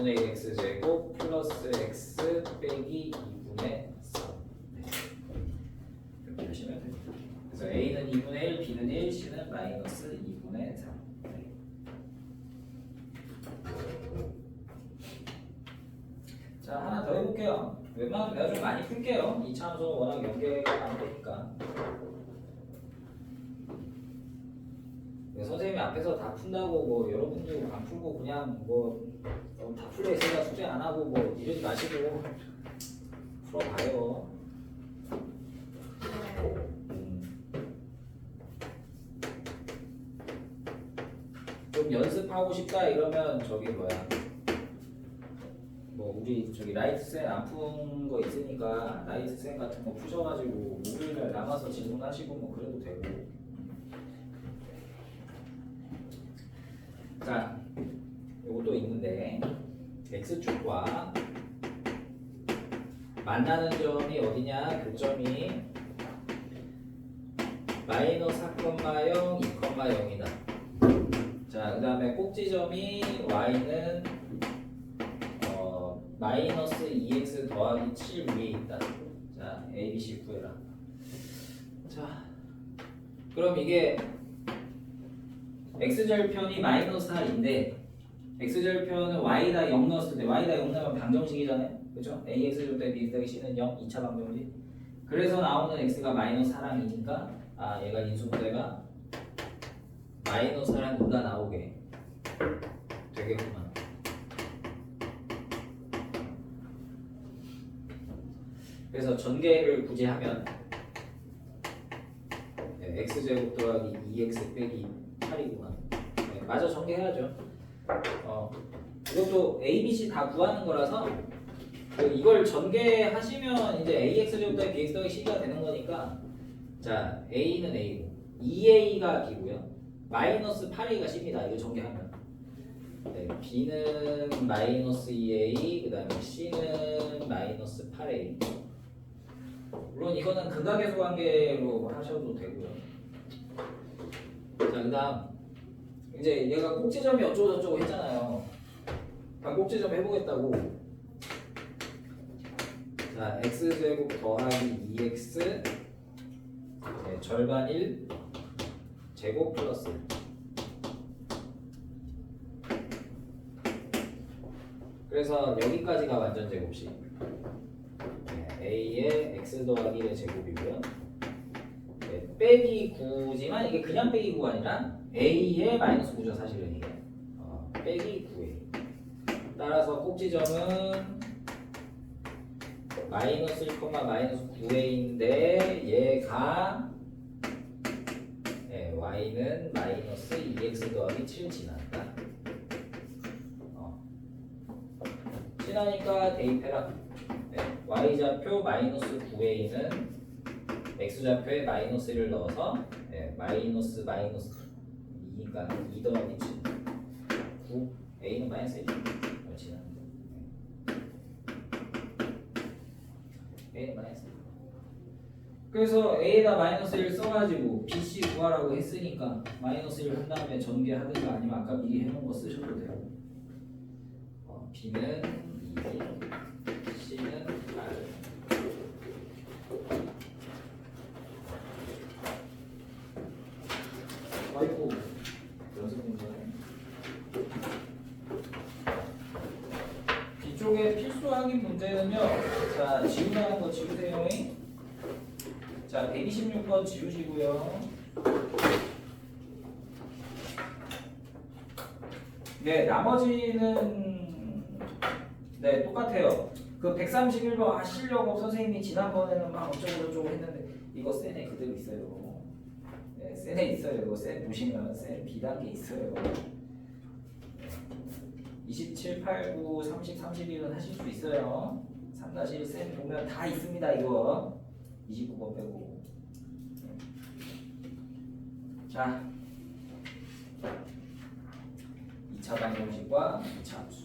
2분의 1 x제곱 플러스 x 빼기 2분의 3 이렇게 하시면 됩니다. 그래서 a는 2분의 1, b는 1, c는 마이너스 2분의 3 자, 하나 더 해볼게요. 웬만하면 내가 좀 많이 풀게요. 이 참수는 워낙 연계가 안 되니까. 선생님이 앞에서 다 푼다고 뭐 여러분들 안 풀고 그냥 뭐 다 풀려 있으니까 숙제 안 하고 뭐 이러지 마시고 풀어봐요. 좀 연습하고 싶다 이러면 저기 뭐야 뭐 우리 저기 라이트 쌤 안 푼 거 있으니까 라이트 쌤 같은 거 푸셔가지고 목요일날 남아서 질문하시고 뭐 그래도 되고. 자, 요것도 있는데 x축과 만나는 점이 어디냐? 그 점이 마이너스 4,0, 2,0이다. 자, 그 다음에 꼭지점이 y는 마이너스 2x 더하기 7 위에 있다. 자, a, b, c 구해라. 자, 그럼 이게 x절편이 마이너스 4인데 x절편은 y다 0 넣었을 때 y다 0 넣으면 방정식이잖아요. 그렇죠? ax 대 b 더하기 c는 0, 2차 방정식. 그래서 나오는 x가 마이너스 4랑 2니까 아 얘가 인수분해가 마이너스 4랑 2가 나오게 되겠구만. 그래서 전개를 굳이 하면 x제곱 더하기 2x 빼기 8이구만. 네, 마저 전개해야죠. 이것도 a, b, c 다 구하는 거라서 이걸 전개하시면 이제 ax제곱 더하기 bx 더하기 c가 되는 거니까 자 a는 a고 2a가 b고요. 마이너스 8a가 c입니다. 이거 전개하면 네, b는 마이너스 2a 그 다음에 c는 마이너스 8a. 물론 이거는 극악계수 관계로 하셔도 되고요. 자, 그 다음 이제 얘가 꼭지점이 어쩌고 저쩌고 했잖아요. 그럼 꼭지점 해보겠다고. 자, x제곱 더하기 2x 네, 절반 1 제곱 플러스 그래서 여기까지가 완전 제곱식. a의 x 더하기 1의 제곱이고요. 네, 빼기 9지만 이게 그냥 빼기 9가 아니라 a의 마이너스 9죠 사실은 이게. 빼기 9a. 따라서 꼭지점은 마이너스 1, 마이너스 9a인데 얘가 네, y는 마이너스 2x 더하기 7 지났다. 지나니까 대입해라. 네, y좌표 마이너스 9a는 x좌표에 마이너스 1을 넣어서 네, 마이너스 마이너스 2니까 2 더하기 7 9 a는 마이너스 1 지납니다. a는 마이너스 1 그래서 a에다 마이너스 1 써가지고 bc 구하라고 했으니까 마이너스 1 한 다음에 전개하든가 아니면 아까 미리 해놓은 거 쓰셔도 되고 b는 2 c는 8 아이고 연습 문제 뒤쪽에 필수 확인 문제는요. 자 지우라는 거 지우세요. 자 126번 지우시고요. 네 나머지는 네 똑같아요. 그 131번 실력 선생님이 지난번에는 막 어쩌고저쩌고 했는데 이거 센에 그대로 있어요. 네, 센에 있어요. 이거 센 보시면 센 B단계 있어요. 27, 8, 9, 30, 31은 하실 수 있어요. 3-1 센 보면 다 있습니다. 이거 29번 빼고. 자 2차 방정식과 2차 함수.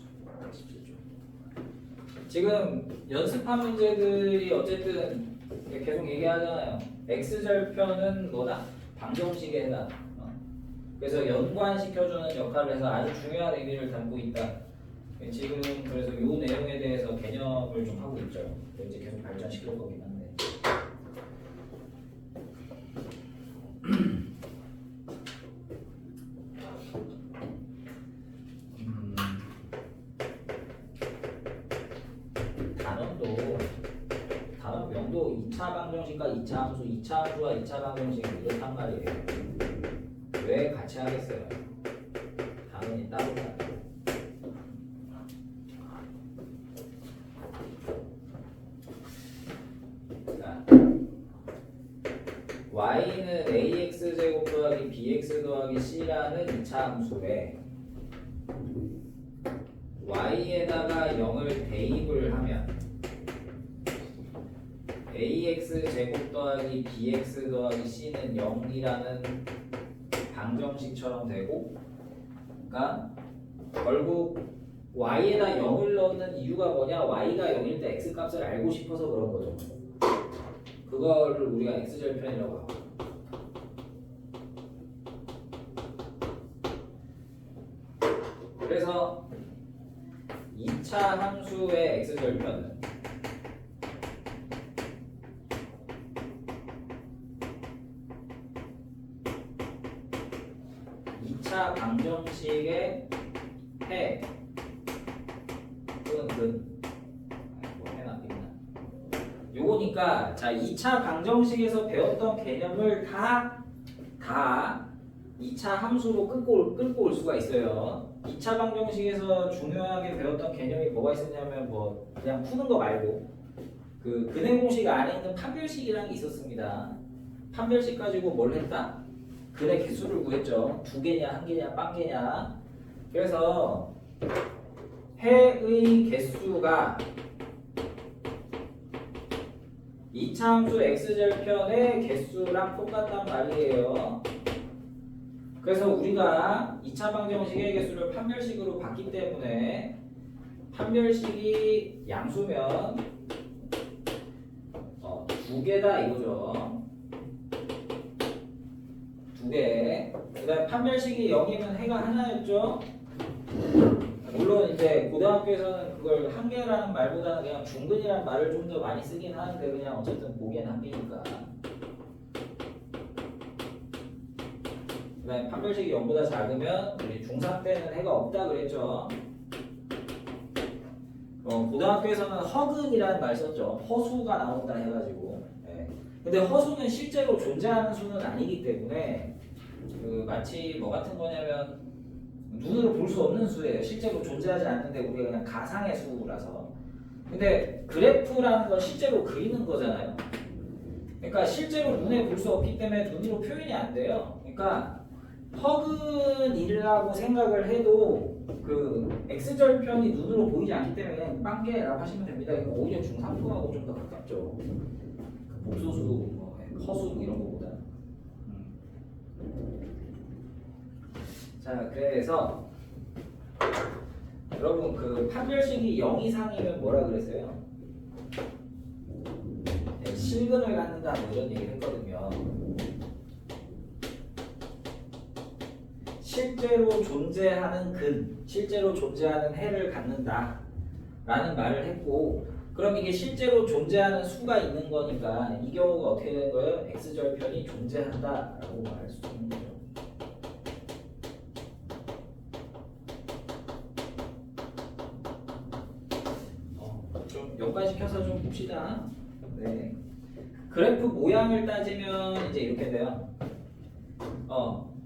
지금 연습한 문제들이 어쨌든 계속 얘기하잖아요. x절편은 뭐다? 방정식에 해당. 그래서 연관시켜주는 역할을 해서 아주 중요한 의미를 담고 있다. 지금 그래서 이 내용에 대해서 개념을 좀 하고 있죠. 이제 계속 발전시킬 거긴 한데. 단원명도 2차 방정식과 2차 함수, 2차 함수와 2차 방정식이 이렇단 말이에요. 왜 같이 하겠어요? 단원이 따로 따로. y는 ax제곱 더하기 bx 더하기 c라는 2차 함수에 y에다가 0을 대입을 하면 ax제곱 더하기 bx 더하기 c는 0이라는 방정식처럼 되고, 그러니까 결국 y에다 0을 넣는 이유가 뭐냐? y가 0일 때 x 값을 알고 싶어서 그런 거죠. 그거를 우리가 x절편이라고 하고, 그래서 2차 함수의 x절편은 2차 방정식의 해 또는 근, 뭐 해나 빈나 요거니까, 자 2차 방정식에서 배웠던 개념을 다 2차 함수로 끌고 올 수가 있어요. 2차 방정식에서 중요하게 배웠던 개념이 뭐가 있었냐면, 뭐 그냥 푸는 거 말고 그 근해 공식 안에 있는 판별식이라는 게 있었습니다. 판별식 가지고 뭘 했다? 근해 개수를 구했죠. 2개냐 1개냐 빵개냐. 그래서 해의 개수가 2차 함수 x절편의 개수랑 똑같단 말이에요. 그래서 우리가 2차 방정식의 개수를 판별식으로 봤기 때문에 판별식이 양수면 2개다 이거죠. 2개. 그 다음에 판별식이 0이면 해가 하나였죠. 물론 이제 고등학교에서는 그걸 한 개라는 말보다는 그냥 중근이라는 말을 좀 더 많이 쓰긴 하는데, 그냥 어쨌든 보기엔 한 개니까. 그 다음에 판별식이 0보다 작으면 우리 중3 때는 해가 없다 그랬죠. 고등학교에서는 허근이라는 말 썼죠. 허수가 나온다 해가지고. 네. 근데 허수는 실제로 존재하는 수는 아니기 때문에 마치 뭐 같은 거냐면 눈으로 볼 수 없는 수예요. 실제로 존재하지 않는데 우리가 그냥 가상의 수라서. 근데 그래프라는 건 실제로 그리는 거잖아요. 그러니까 실제로 눈에 볼 수 없기 때문에 눈으로 표현이 안 돼요. 그러니까 허근이라고 생각을 해도 그 x절편이 눈으로 보이지 않기 때문에 그냥 빵개라고 하시면 됩니다. 그러니까 오히려 중3부하고 좀 더 가깝죠. 그 복소수, 뭐 허수 이런 거보다. 자, 그래서 여러분 그 판별식이 0 이상이면 뭐라 그랬어요? 네, 실근을 갖는다 뭐 이런 얘기를 했거든요. 실제로 존재하는 근, 실제로 존재하는 해를 갖는다 라는 말을 했고, 그럼 이게 실제로 존재하는 수가 있는 거니까 이 경우가 어떻게 되는 거예요? x절편이 존재한다 라고 말할 수 있는 거죠. 좀 연관시켜서 좀 봅시다. 네. 그래프 모양을 따지면 이제 이렇게 돼요.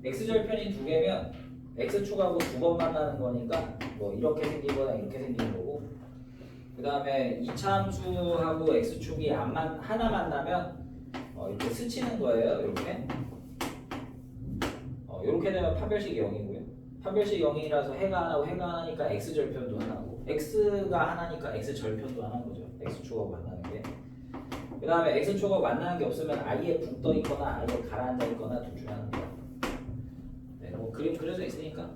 x절편이 2개면 x축하고 2번 만나는 거니까 뭐 이렇게 생기거나 이렇게 생기는 거고, 그 다음에 2차 함수하고 x축이 하나 만나면 이렇게 스치는 거예요. 이렇게 이렇게 되면 판별식이 0이고요. 판별식 0이라서 해가 하나고 해가 하나니까 x절편도 하나고, x가 하나니까 x절편도 하나인 거죠. x축하고 만나는 게. 그 다음에 x축하고 만나는 게 없으면 아예 붕 떠 있거나 아예 가라앉아 있거나 둘 중 하나입니다. 네, 뭐 그림 그려져 있으니까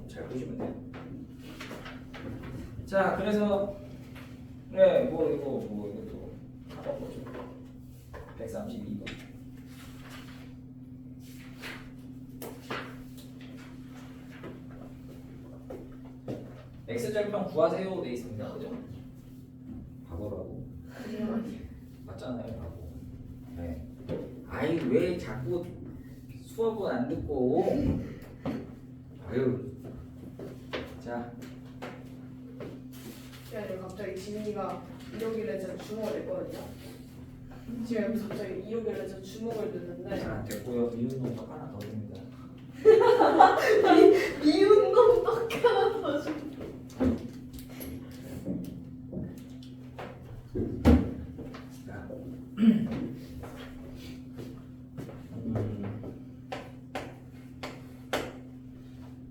잘 보시면 돼요. 자, 그래서 네, 뭐 이것도 하던 거죠. 132번. x절편 구하세요 돼 있습니다. 그죠? 과거라고. 맞잖아요, 과거. 네. 아이 왜 자꾸 수업은 안 듣고? 아유. 자, 아니면 갑자기 지민이가 이러길래 제가 주먹을 냈거든요. 지금 옆에서 갑자기 이러길래 제가 주먹을 냈는데 자 됐고요. 미운 놈 하나 더 듭니다. 미운 놈 떡하나서 자,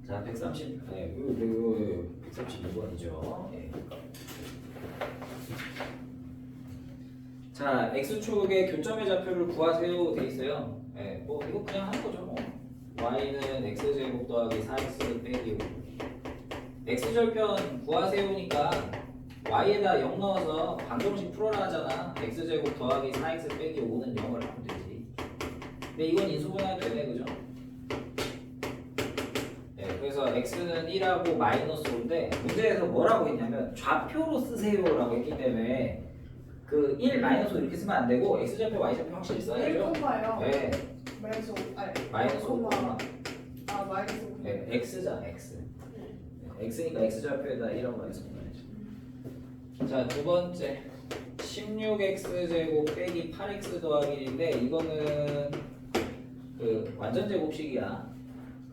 자 130, 네, 이거 132번이죠. 네. 자, x축의 교점의 좌표를 구하세요 돼 있어요. 네, 뭐 이거 그냥 하는 거죠. 뭐. y는 x제곱 더하기 4x 빼기 5. x절편 구하세요니까 y에다 0 넣어서 방정식 풀어라 하잖아. x제곱 더하기 4x 빼기 5는 0을 하면 되지. 근데 이건 인수분해도 되네, 그죠? 네, 그래서 x는 1하고 마이너스 5인데 문제에서 뭐라고 했냐면 좌표로 쓰세요라고 했기 때문에 그 1 마이너스 5 이렇게 쓰면 안 되고 x좌표 y좌표 확실히 써야죠. 1,5요. 네, 마이너스 5. 아니 마이너스 5. 아 마이너스 5. 네, x잖아, x. 네, x니까 x좌표에다 1하고 마이너스 5 넣어야지. 자, 두 번째 16x제곱 빼기 8x 더하기 1인데 이거는 그 완전 제곱식이야.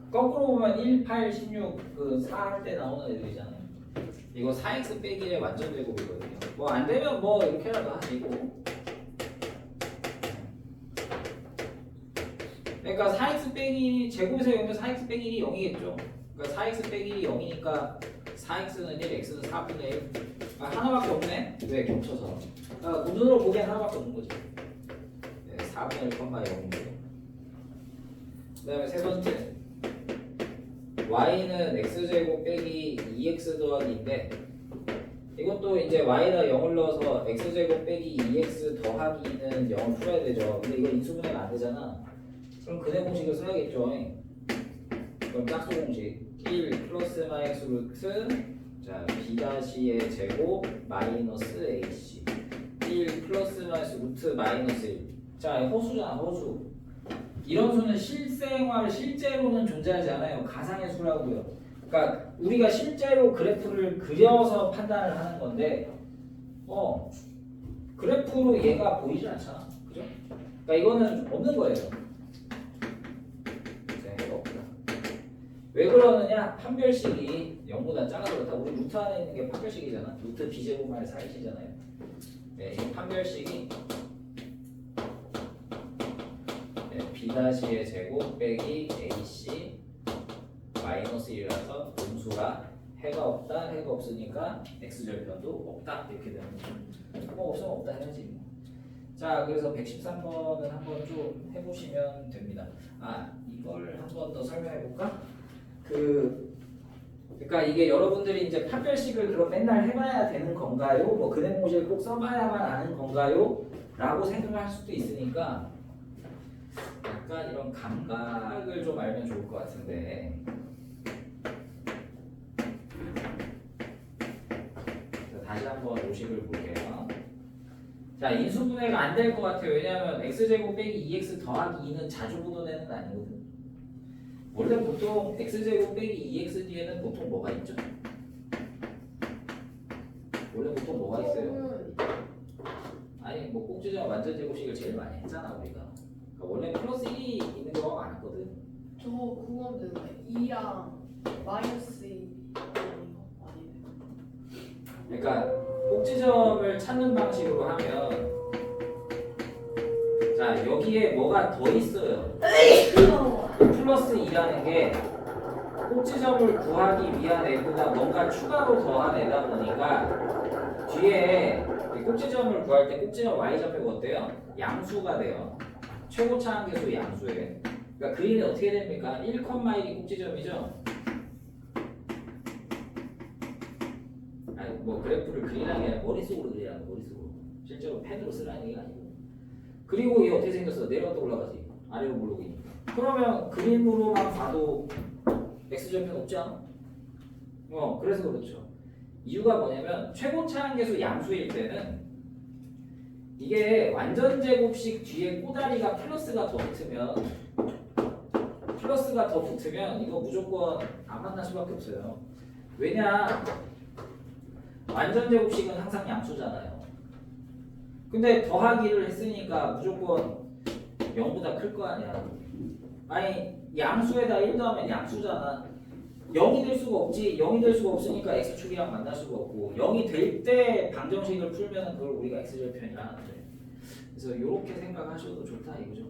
거꾸로 보면 1, 8, 16 그 4 할 때 나오는 애들이잖아요. 이거 4x 빼기의 완전 제곱이거든요. 뭐 안 되면 뭐 이렇게라도 하시고. 그러니까 4x 빼기 제곱에서 0면 4x 빼기 1이 0이겠죠. 그러니까 4x 빼기 1이 0이니까 4x는 1, x는 4분의 1. 아, 하나밖에 없네? 왜 겹쳐서? 아, 눈으로 보기엔 하나밖에 없는 거지. 네, 4분의 1,0인데. 그 다음에 세 번째. y는 x제곱 빼기 2x 더하기인데 이것도 이제 y에다 0을 넣어서 x제곱 빼기 2x 더하기는 0을 풀어야 되죠. 근데 이거 인수분해가 안 되잖아. 그럼 근해 공식을 써야겠죠. 그럼 짝수 공식 1 플러스 마이너스 루트 자 b-의 제곱 마이너스 ac 1 플러스 마이너스 루트 마이너스 1. 자 허수잖아, 허수. 이런 수는 실생활 실제로는 존재하지 않아요. 가상의 수라고요. 그러니까 우리가 실제로 그래프를 그려서 판단을 하는 건데 그래프로 얘가 보이지 않잖아. 그죠? 그러니까 이거는 없는 거예요. 네, 없다. 왜 그러느냐? 판별식이 0보다 작아서 그렇다. 우리 루트 안에 있는 게 판별식이잖아. 루트 b제곱만의 사이즈잖아요. 네, 이 판별식이 b-의 제곱 빼기 ac 마이너스 1이라서 음수가 해가 없다, 해가 없으니까 x절편도 없다 이렇게 되는 거죠. 뭐 없으면 없다 해야지. 자, 그래서 113번은 한번 좀 해보시면 됩니다. 아, 이걸 한번 더 설명해 볼까? 그러니까 이게 여러분들이 이제 판별식을 그럼 맨날 해봐야 되는 건가요? 뭐 근해 공식을 꼭 써봐야만 아는 건가요? 라고 생각할 수도 있으니까 약간 이런 감각을 좀 알면 좋을 것 같은데. 다시 한번 로식을 볼게요. 자, 인수분해가 안 될 것 같아요. 왜냐하면 x제곱 빼기 2x 더하기 2는 자주 보는 애는 아니거든. 원래 보통 x제곱 빼기 2x 뒤에는 보통 뭐가 있죠? 원래 보통 뭐가 있어요? 아니 뭐 꼭지점 완전 제곱식을 제일 많이 했잖아 우리가. 그러니까 원래 플러스 1이 있는 경우가 많았거든. 저 그거 되네. 2랑 마이너스 2 아니네. 그러니까 꼭지점을 찾는 방식으로 하면 자 여기에 뭐가 더 있어요. 플러스 2라는 게 꼭지점을 구하기 위한 애보다 뭔가 추가로 더한 애다 보니까 뒤에 꼭지점을 구할 때 꼭지점 y좌표가 어때요? 양수가 돼요. 최고차 한계수 양수예요. 그러니까 그림이 어떻게 됩니까? 1,1이 꼭지점이죠. 아니 뭐 그래프를 그리라는 게 아니라 머릿속으로 그리라는 거, 머릿속으로. 실제로 펜으로 쓰라는 게 아니고. 그리고 얘 어떻게 생겼어? 내려갔다 올라가지. 아래로 블록이니까. 그러면 그림으로만 봐도 x절편 없지 않아? 그래서 그렇죠. 이유가 뭐냐면 최고차항계수 양수일 때는 이게 완전 제곱식 뒤에 꼬다리가 플러스가 더 붙으면 이거 무조건 안 만날 수밖에 없어요. 왜냐? 완전 제곱식은 항상 양수잖아요. 근데 더하기를 했으니까 무조건 0보다 클 거 아니야. 아니 양수에다 1 더하면 양수잖아. 0이 될 수가 없지. 0이 될 수가 없으니까 x축이랑 만날 수가 없고 0이 될 때 방정식을 풀면 그걸 우리가 x절편이라 하는데 그래서 이렇게 생각하셔도 좋다 이거죠.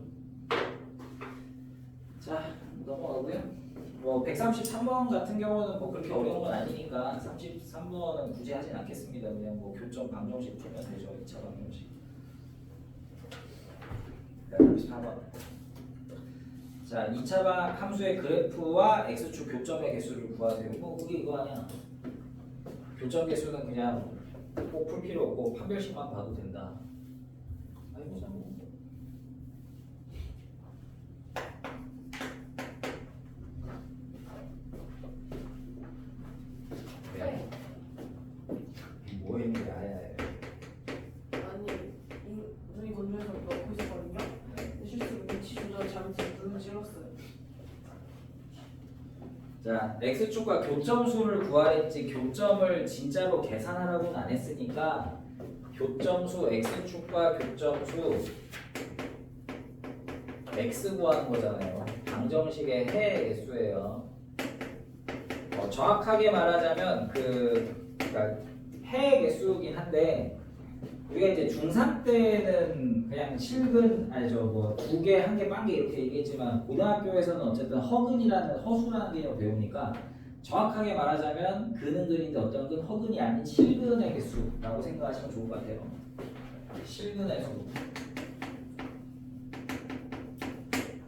자 넘어가고요. 뭐 133번 같은 경우는 뭐 그렇게 어려운 건 아니니까 33번은 굳이 하진 않겠습니다. 그냥 뭐 교점 방정식 풀면 되죠. 2차 방정식. 34번. 자, 2차 함수의 그래프와 x축 교점의 개수를 구하세요. 뭐 그게 이거 아니야. 교점 개수는 그냥 꼭 풀 필요 없고 판별식만 봐도 된다. 아니 보자 뭐. 네. 뭐 했는데 아야야. 아니 눈이 건조해서 넣고 있었거든요. 근데 실수로 위치 조절 잘못해서 눈을 찔렀어요. 자, x축과 교점수를 구하랬지 교점을 진짜로 계산하라고는 안 했으니까 교점수 x축과 교점수 x 구하는 거잖아요. 방정식의 해 개수예요. 정확하게 말하자면 그러니까 해 개수긴 한데 우리가 이제 중3 때는 그냥 실근 아니죠 뭐 2개, 1개, 빵개 이렇게 얘기했지만 고등학교에서는 어쨌든 허근이라는 허수라는 개념을 배우니까 정확하게 말하자면 근은 근인데 어떤 근 허근이 아닌 실근의 개수라고 생각하시면 좋을 것 같아요. 실근의 수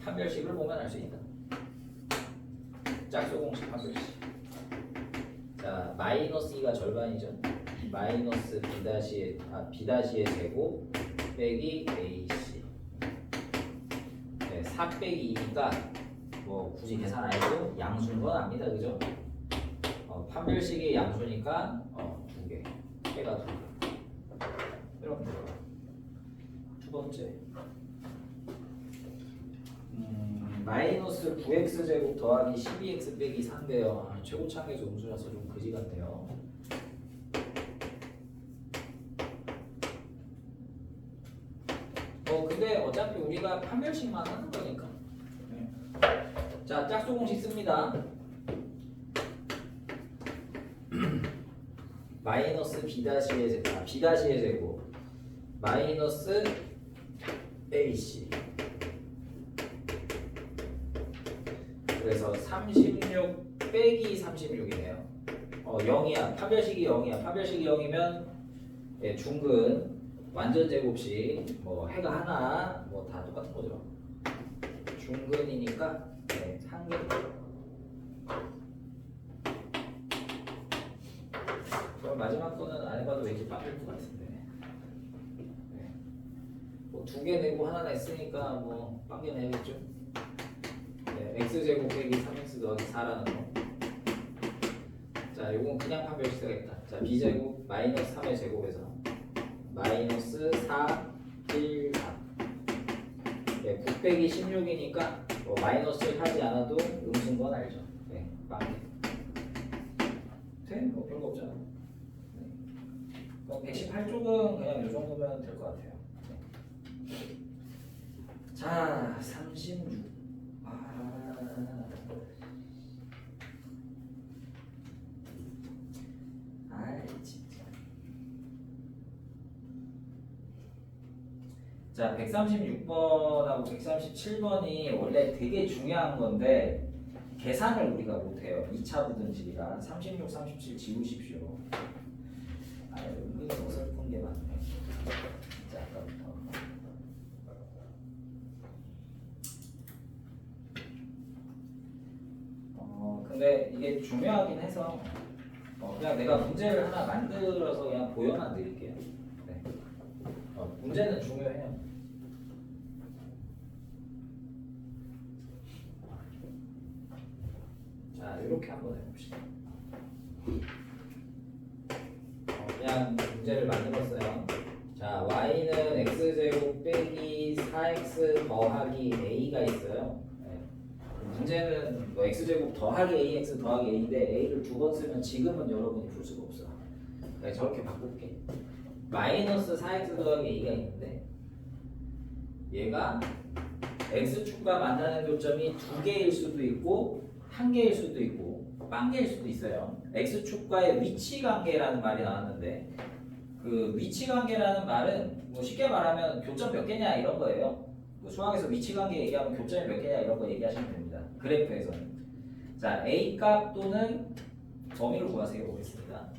판별식을 보면 알 수 있다. 짝수 공식 판별식. 자 마이너스 2가 절반이죠. 마이너스 b-의 제곱 빼기 ac. 네, 4 빼기 2니까 뭐 굳이 계산 안 해도 양수인 건 압니다, 그죠? 판별식이 양수니까 2개, 빼가 2개. 이렇게 두 번째. 마이너스 9x 제곱 더하기 12x 빼기 4인데요. 최고차항계수 음수라서 좀 그지 같네요. 근데 어차피 우리가 판별식만 하는 거니까. 네. 자, 짝수 공식 씁니다. 마이너스 b-의 제곱 마이너스 ac. 그래서 36 빼기 36이네요. 0이야. 판별식이 0이야. 판별식이 0이면 예, 중근 완전 제곱식 뭐 해가 하나 뭐 다 똑같은 거죠. 중근이니까 네, 한 개. 그럼 마지막 거는 안 해봐도 왠지 빠질 것 같은데. 네. 뭐 2개 내고 하나 냈으니까 뭐 빵개 내야겠죠. 네, x 제곱 빼기 3x 더하기 4라는 거. 자, 요건 그냥 판별식 쓰겠다. 자, b 제곱 마이너스 3의 제곱에서 마이너스 4, 1, 4. 네, 9 빼기 16이니까 뭐 마이너스를 하지 않아도 음수인 건 알죠. 네, 빵개. 돼? 뭐 별거 없잖아. 네. 그럼 118쪽은 그냥 이 정도면 될 것 같아요. 네. 자, 36. 진짜. 자, 136번하고 137번이 원래 되게 중요한 건데 계산을 우리가 못해요. 2차 부등식이라 36, 37 지우십시오. 은근히 어설픈 게 많네. 진짜 아까부터. 근데 이게 중요하긴 해서 그냥 내가 문제를 하나 만들어서 그냥 보여만 드릴게요. 네. 문제는 중요해요. 자, 이렇게 한번 해봅시다. 그냥 문제를 만들었어요. 자, y는 x제곱 빼기 4x 더하기 a가 있어요. 네. 문제는 뭐 x제곱 더하기 ax 더하기 a인데 a를 두 번 쓰면 지금은 여러분이 풀 수가 없어. 네, 저렇게 바꿀게. 마이너스 4x 더하기 a가 있는데 얘가 x축과 만나는 교점이 두 개일 수도 있고 한 개일 수도 있고 만 개일 수도 있어요. x축과의 위치 관계라는 말이 나왔는데 그 위치 관계라는 말은 뭐 쉽게 말하면 교점 몇 개냐 이런 거예요. 뭐 수학에서 위치 관계 얘기하면 교점이 몇 개냐 이런 거 얘기하시면 됩니다. 그래프에서는. 자, a 값 또는 범위를 구하세요 보겠습니다.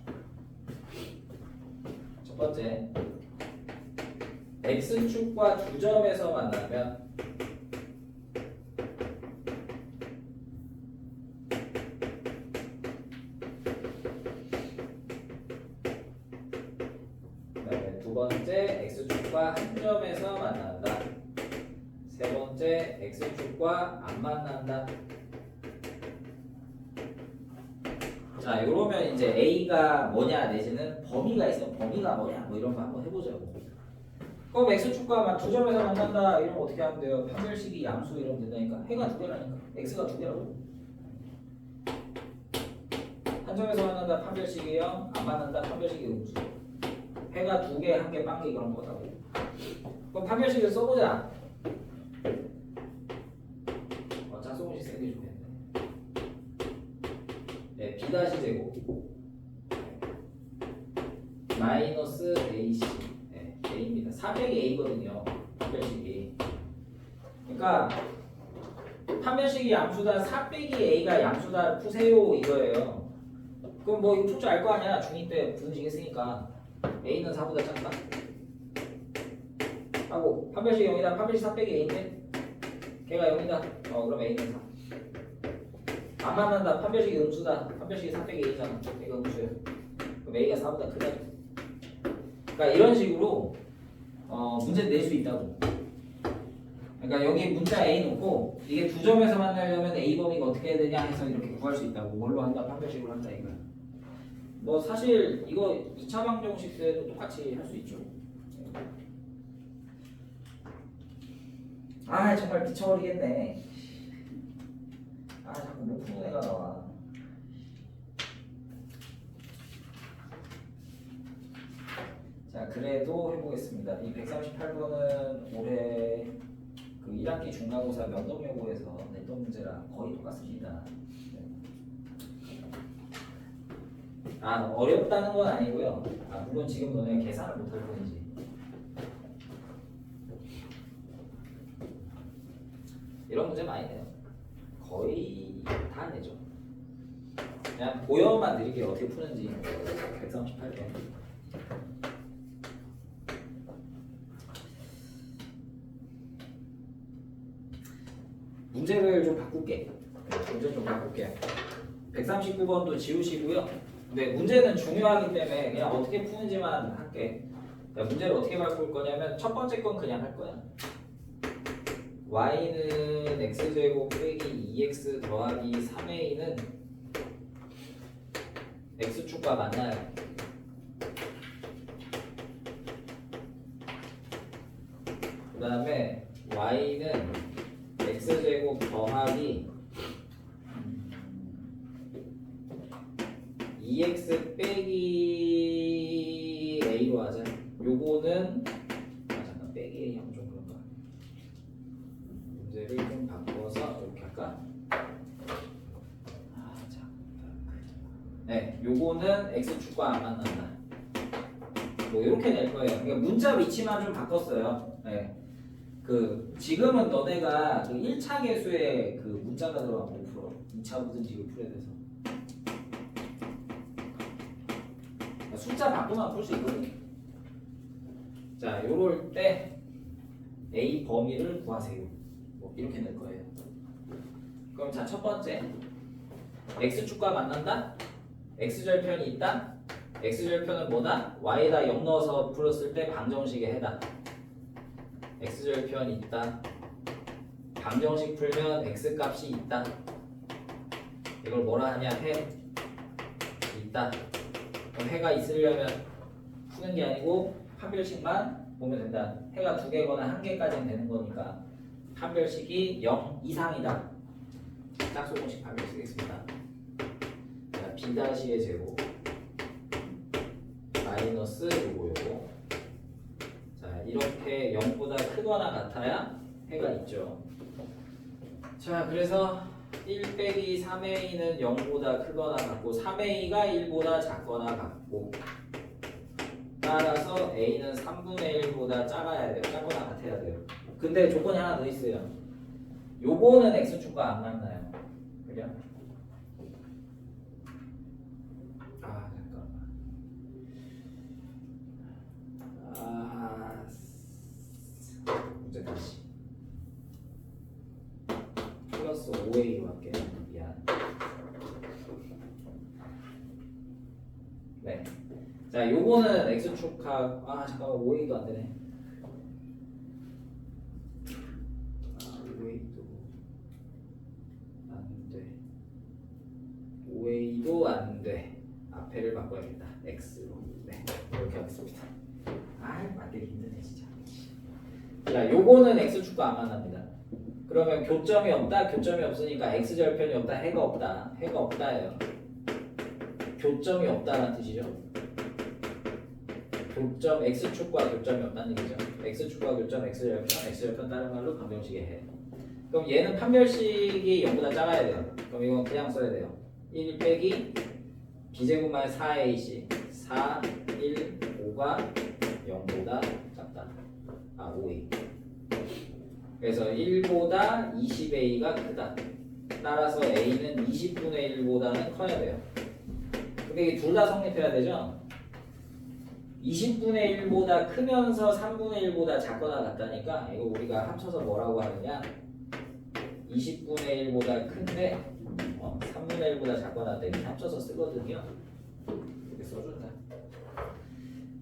첫 번째, x축과 두 점에서 만나면 그다음에 두 번째, x축과 한 점에서 만난다. 세 번째, x축과 안 만난다. 자, 이러면 이제 a가 뭐냐 내지는 범위가 있으면 범위가 뭐냐 뭐 이런 거 한번 해보자고. 그럼 x축과 두 점에서 만난다 이러면 어떻게 하면 돼요? 판별식이 양수 이러면 된다니까. 해가 두 개라니까. x가 두 개라고. 한 점에서 만난다 판별식이 0, 안 만난다 판별식이 음수. 해가 두 개, 한 개, 빵개 그런 거다고. 그럼 판별식을 써보자. 짝수공식 세개 좋겠네. 네, b 다시 제곱 마이너스 ac 네, a입니다. 400이 a거든요. 판별식이. 그러니까 판별식이 양수다, 400이 a가 양수다 푸세요 이거예요. 그럼 뭐 이거 풀 줄 알 거 아니야. 중2 때 부등식 했으니까 a는 4보다 작다 하고 판별식 0이다. 판별식 400이 a인데 걔가 0이다. 그럼 a는 4. 안 만난다. 판별식이 음수다. 판별식이 400이 a잖아. 걔가 음수야. 그럼 a가 4보다 크다. 그러니까 이런 식으로 문제 낼 수 있다고. 그러니까 여기 문자 a 놓고 이게 두 점에서 만나려면 a 범위가 어떻게 해야 되냐 해서 이렇게 구할 수 있다고. 뭘로 한다? 판별식으로 한다 이거야. 뭐 사실 이거 2차 방정식 때도 똑같이 할 수 있죠. 아 정말 미쳐버리겠네. 아 자꾸 못 푸는 애가 나와. 자 그래도 해보겠습니다. 이 138번은 올해 그 1학기 중간고사 면접여고에서 냈던 문제랑 거의 똑같습니다. 아 어렵다는 건 아니고요. 물론 지금 너네가 계산을 못할 뿐이지. 이런 문제 많이 내요. 거의 다 내죠. 그냥 보여만 드릴게요. 어떻게 푸는지. 138번. 문제를 좀 바꿀게. 문제 좀 바꿀게요. 139번도 지우시고요. 근데 문제는 중요하기 때문에 그냥 어떻게 푸는지만 할게. 문제를 어떻게 바꿀 거냐면 첫 번째 건 그냥 할 거야. y는 x제곱 빼기 2x 더하기 3a는 x축과 만나요. 그 다음에 y는 x제곱 더하기 2x 빼기 a로 하자. 요거는 잠깐 빼기 a 하면 좀 그런가. 문제를 좀 바꿔서 이렇게 할까? 네, 요거는 x축과 안 만난다. 뭐 이렇게 낼 거예요. 그러니까 문자 위치만 좀 바꿨어요. 네. 그 지금은 너네가 그 1차 계수에 그 문자가 들어가면 못 풀어. 2차 부등식을 풀어야 돼서. 숫자 바꾸면 풀 수 있거든. 자, 요럴 때 A 범위를 구하세요. 뭐 이렇게 낼 거예요. 그럼 자, 첫 번째 x축과 만난다. x절편이 있다. x절편은 뭐다? y에다 0 넣어서 풀었을 때 방정식의 해다. x절편이 있다. 방정식 풀면 x값이 있다. 이걸 뭐라 하냐? 해 있다. 그럼 해가 있으려면 푸는 게 아니고 판별식만 보면 된다. 해가 2개거나 1개까지는 되는 거니까 판별식이 0 이상이다. 짝수공식 판별 쓰겠습니다. 자, B-의 제곱 마이너스 요거 자, 이렇게 0보다 크거나 같아야 해가 있죠. 자, 그래서 1 빼기 3a는 0보다 크거나 같고 3a가 1보다 작거나 같고 따라서 a는 3분의 1보다 작아야 돼요. 작거나 같아야 돼요. 근데 조건이 하나 더 있어요. 요거는 x축과 안 만나요. 그죠? 아, 잠깐만. 문제 다시. 플러스 5a로 할게요. 미안. 네. 자, 요거는 x축하고 잠깐만 5a도 안 되네. 5a도 안 돼. 5a도 안 돼. 앞에를 바꿔야겠다. x로. 네. 이렇게 하겠습니다. 만들기 힘드네 진짜. 자, 요거는 x축과 안 만납니다. 그러면 교점이 없다. 교점이 없으니까 x절편이 없다. 해가 없다. 해가 없다예요. 교점이 없다는 뜻이죠. 교점 x축과 교점이 없다는 얘기죠. x축과 교점 x절편 다른 말로 방정식의 해. 그럼 얘는 판별식이 0보다 작아야 돼요. 그럼 이건 그냥 써야 돼요. 1 빼기 b제곱만 4ac 4, 1, 5가 0보다 작다. 5a. 그래서 1보다 20a가 크다. 따라서 a는 20분의 1보다는 커야 돼요. 근데 이게 둘 다 성립해야 되죠? 20분의 1보다 크면서 3분의 1보다 작거나 같다니까 이거 우리가 합쳐서 뭐라고 하느냐 20분의 1보다 큰데 3분의 1보다 작거나 같다 이렇게 합쳐서 쓰거든요. 이렇게 써준다.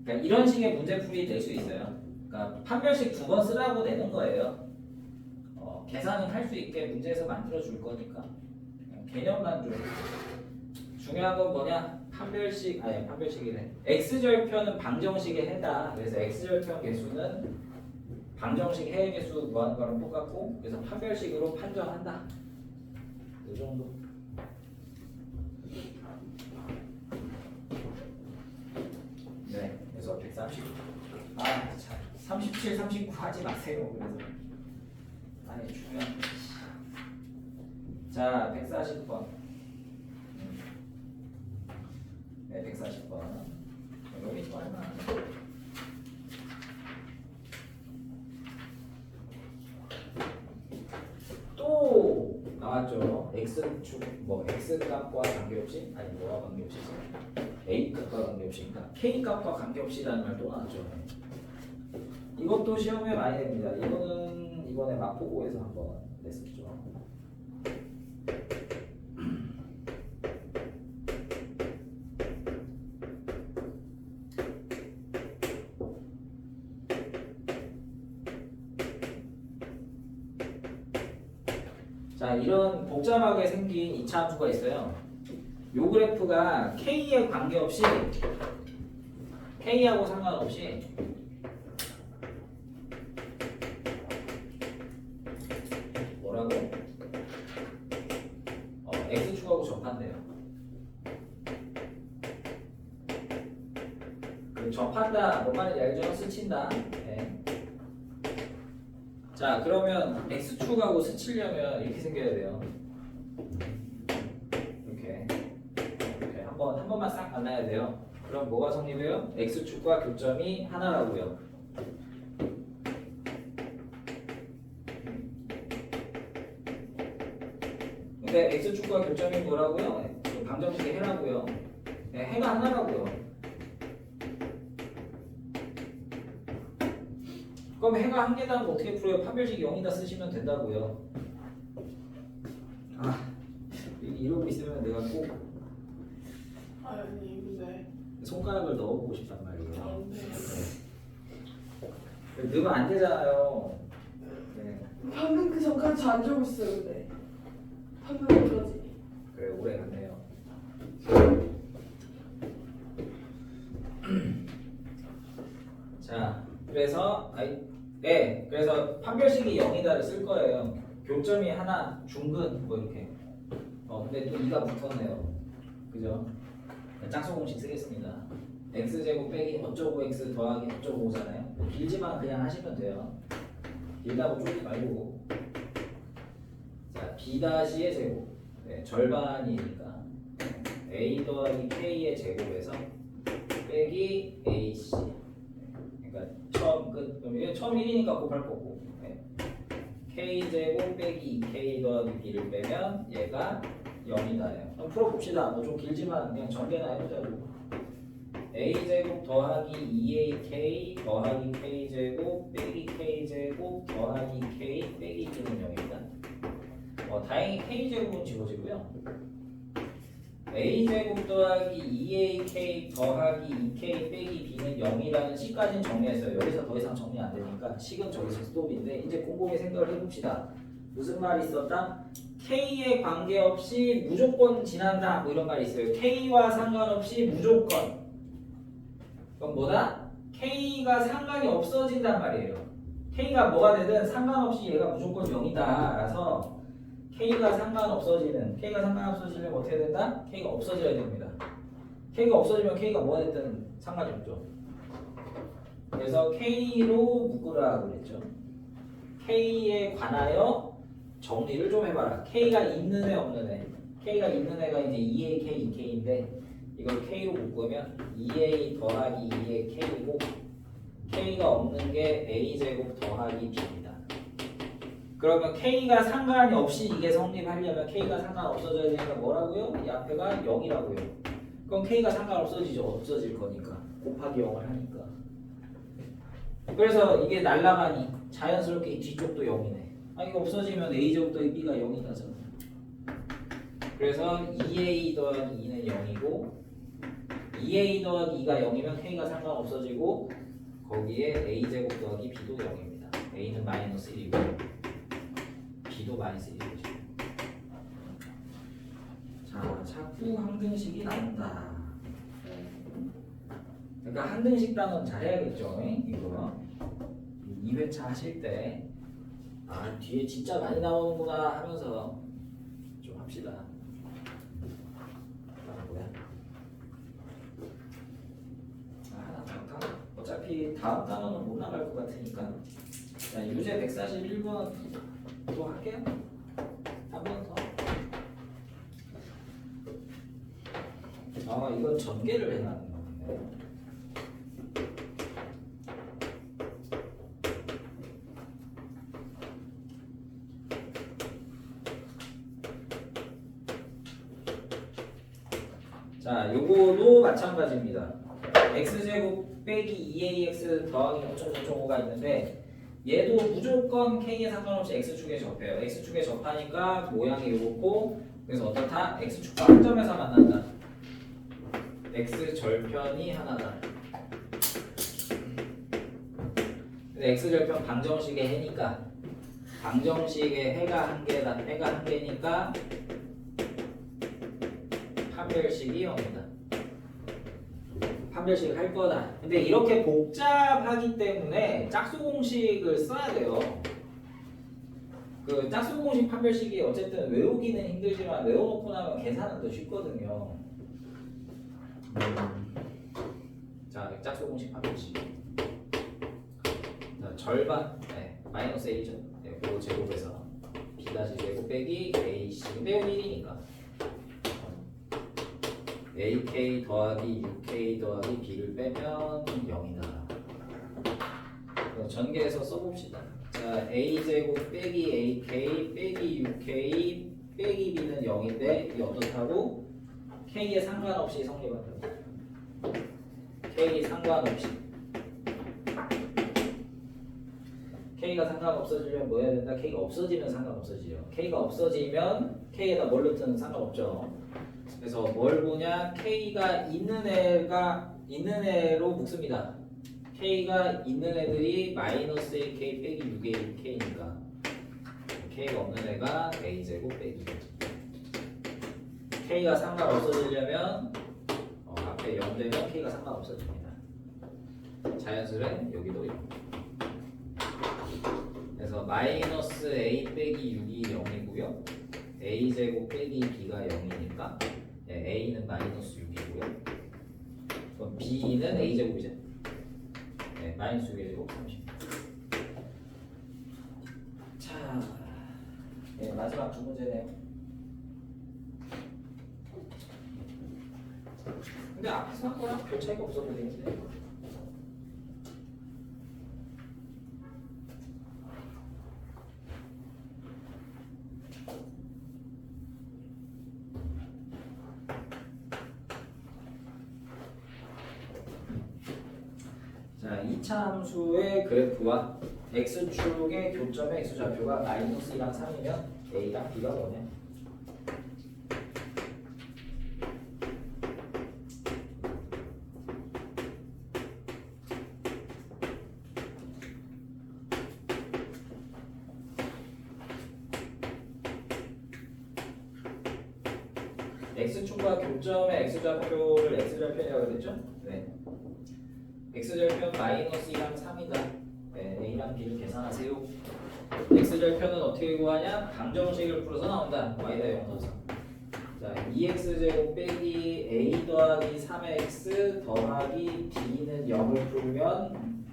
그러니까 이런 식의 문제풀이 될 수 있어요. 그러니까 판별식 2번 쓰라고 내는 거예요. 계산은 할 수 있게 문제에서 만들어 줄 거니까 개념만 좀. 중요한 건 뭐냐? 판별식이래. x절편은 방정식의 해다. 그래서 x절편 개수는 방정식 해의 개수 구하는 거랑 똑같고 그래서 판별식으로 판정한다. 이 정도. 네. 그래서 130. 37, 39 하지 마세요. 그래서 중요한 거. 자, 140번. 네, 140번. 여기 또 얼마? 또 나왔죠. x축 x 값과 관계없이 뭐와 관계없이 a 값과 관계없이 그러니까 k 값과 관계없이라는 말 또 나왔죠. 이것도 시험에 많이 됩니다. 이거는 이번에 마포고에서 한번 냈었죠. 자, 이런 복잡하게 생긴 2차 함수가 있어요. 요 그래프가 K에 관계없이 K하고 상관없이 뭐라고? X축하고 접한대요. 그 접한다, 뭔 말인지 알죠? 스친다. 네. 자, 그러면 x축하고 스치려면 이렇게 생겨야 돼요. 이렇게 한 번만 싹 만나야 돼요. 그럼 뭐가 성립해요? x축과 교점이 하나라고요. 근데 x축과 교점이 뭐라고요? 방정식의 해라고요. 네, 해가 하나라고요. 그럼 해가 한 개다면 어떻게 풀어요? 판별식 0이다 쓰시면 된다고요. 이러고 있으면 내가 꼭 아니 근데 손가락을 넣어보고 싶단 말이에요. 안 돼. 네. 넣으면 안 되잖아요. 네. 방금 그 전까지 안 적고 있어요 근데 방금까지. 그래, 오래 갔네요. 그래서 그래서 판별식이 0이다를 쓸 거예요. 교점이 하나, 중근 뭐 이렇게. 근데 또 2가 붙었네요. 그죠? 짝수 공식 쓰겠습니다. x제곱 빼기 어쩌고 x 더하기 어쩌고 오잖아요. 뭐 길지만 그냥 하시면 돼요. 길다고 쪼지 말고. 자, b-의 제곱. 네, 절반이니까 a 더하기 k의 제곱에서 빼기 ac. 그러니까 처음 끝. 그럼 이게 처음 1이니까 곱할 거고. 네. k제곱 빼기 2k 더하기 b를 빼면 얘가 0이다예요. 그럼 풀어봅시다. 뭐 좀 길지만 그냥 전개나 해보자고. a제곱 더하기 2ak 더하기 k제곱 빼기 k제곱 더하기 k 빼기 2는 0입니다. 다행히 k제곱은 지워지고요. a제곱 더하기 2ak 더하기 2k 빼기 b는 0이라는 식까지는 정리했어요. 여기서 더 이상 정리 안 되니까 식은 저기서 스톱인데 이제 곰곰이 생각을 해봅시다. 무슨 말이 있었다? K에 관계없이 무조건 지난다 뭐 이런 말이 있어요. K와 상관없이 무조건. 그럼 뭐다? K가 상관이 없어진단 말이에요. K가 뭐가 되든 상관없이 얘가 무조건 0이다. 라서 K가 상관없어지려면 어떻게 된다? K가 없어져야 됩니다. K가 없어지면 K가 뭐가 됐든 상관이 없죠. 그래서 K로 묶으라고 그랬죠. K에 관하여 정리를 좀 해봐라. K가 있는 애 없는 애. K가 있는 애가 이제 2AK, 2K인데 이걸 K로 묶으면 2A 더하기 2의 K이고 K가 없는 게 A제곱 더하기 B입니다. 그러면 K가 상관이 없이 이게 성립하려면 K가 상관없어져야 되니까 뭐라고요? 이 앞에가 0이라고요. 그럼 K가 상관없어지죠. 없어질 거니까. 곱하기 0을 하니까. 그래서 이게 날라가니 자연스럽게 이 뒤쪽도 0이네. 이거 없어지면 A제곱 더하기 B가 0이 나잖아. 그래서 2A 더하기 2는 0이고 2A 더하기 2가 0이면 K가 상관없어지고 거기에 A제곱 더하기 B도 0입니다. A는 마이너스 1이고 B도 마이너스 1이죠. 자, 자꾸 항등식이 나온다. 그러니까 항등식 단원 잘해야겠죠. 이거 2회차 하실 때 뒤에 진짜 많이 나오는구나 하면서 좀 합시다. 뭐야? 하나 더 할까? 어차피 다음 단원은 못 나갈 것 같으니까. 자, 유제 141번 또 할게요. 한 번 더. 이건 전개를 해놨는 건데. 자, 요거도 마찬가지입니다. x제곱 빼기 2ax 더하기 5.5.5가 있는데 얘도 무조건 k에 상관없이 x축에 접해요. x축에 접하니까 모양이 요렇고 그래서 어떻다? x축과 한 점에서 만난다. x절편이 하나다. x절편 방정식의 해니까 방정식의 해가 한 개다. 해가 한 개니까 판별식이 0이다. 판별식을 할 거다. 근데 이렇게 복잡하기 때문에 짝수 공식을 써야 돼요. 그 짝수 공식 판별식이 어쨌든 외우기는 힘들지만 외워놓고 나면 계산은 더 쉽거든요. 자, 짝수 공식 판별식. 자, 절반, 마이너스 A죠. 그 제곱에서 B-제곱 빼기 AC. 근데 여기 1이니까. AK 더하기 6K 더하기 B를 빼면 0이다. 전개해서 써봅시다. 자, A제곱 빼기 AK 빼기 6K 빼기 B는 0인데 이게 어떻다고? K에 상관없이 성립한다고. K 상관없이. K가 상관없어지면 뭐 해야 된다? K가 없어지면 상관없어지죠. K가 없어지면 K에다 뭘 넣든 상관없죠. 그래서 뭘 보냐? K가 있는 애로 묶습니다. K가 있는 애들이 마이너스 1K 빼기 6의 K니까 K가 없는 애가 A제곱 빼기 K가 상관없어지려면 앞에 0 되면 K가 상관없어집니다. 자연스레 여기도 0. 그래서 마이너스 a 빼기 6이 0이고요. a 제곱 빼기 b가 0이니까 a는 마이너스 6이고요. 그럼 b는 a 제곱이죠. 네, 마이너스 6의 제곱 30. 자, 네, 마지막 두 문제네요. 근데 앞에서 한 거랑 별 차이가 없어 보이는데. 자, 2차 함수의 그래프와 x축의 교점의 x좌표가 마이너스 2랑 3이면 a랑 b가 뭐냐? x축과 교점의 x좌표를 x절편이라고 그랬죠? 네. x절편 마이너스 2랑 3이다. 네, a랑 b를 계산하세요. x절편은 어떻게 구하냐? 방정식을 풀어서 나온다. y다 0 넣어서. 자, 2x제곱 빼기 a 더하기 3x 더하기 b는 0을 풀면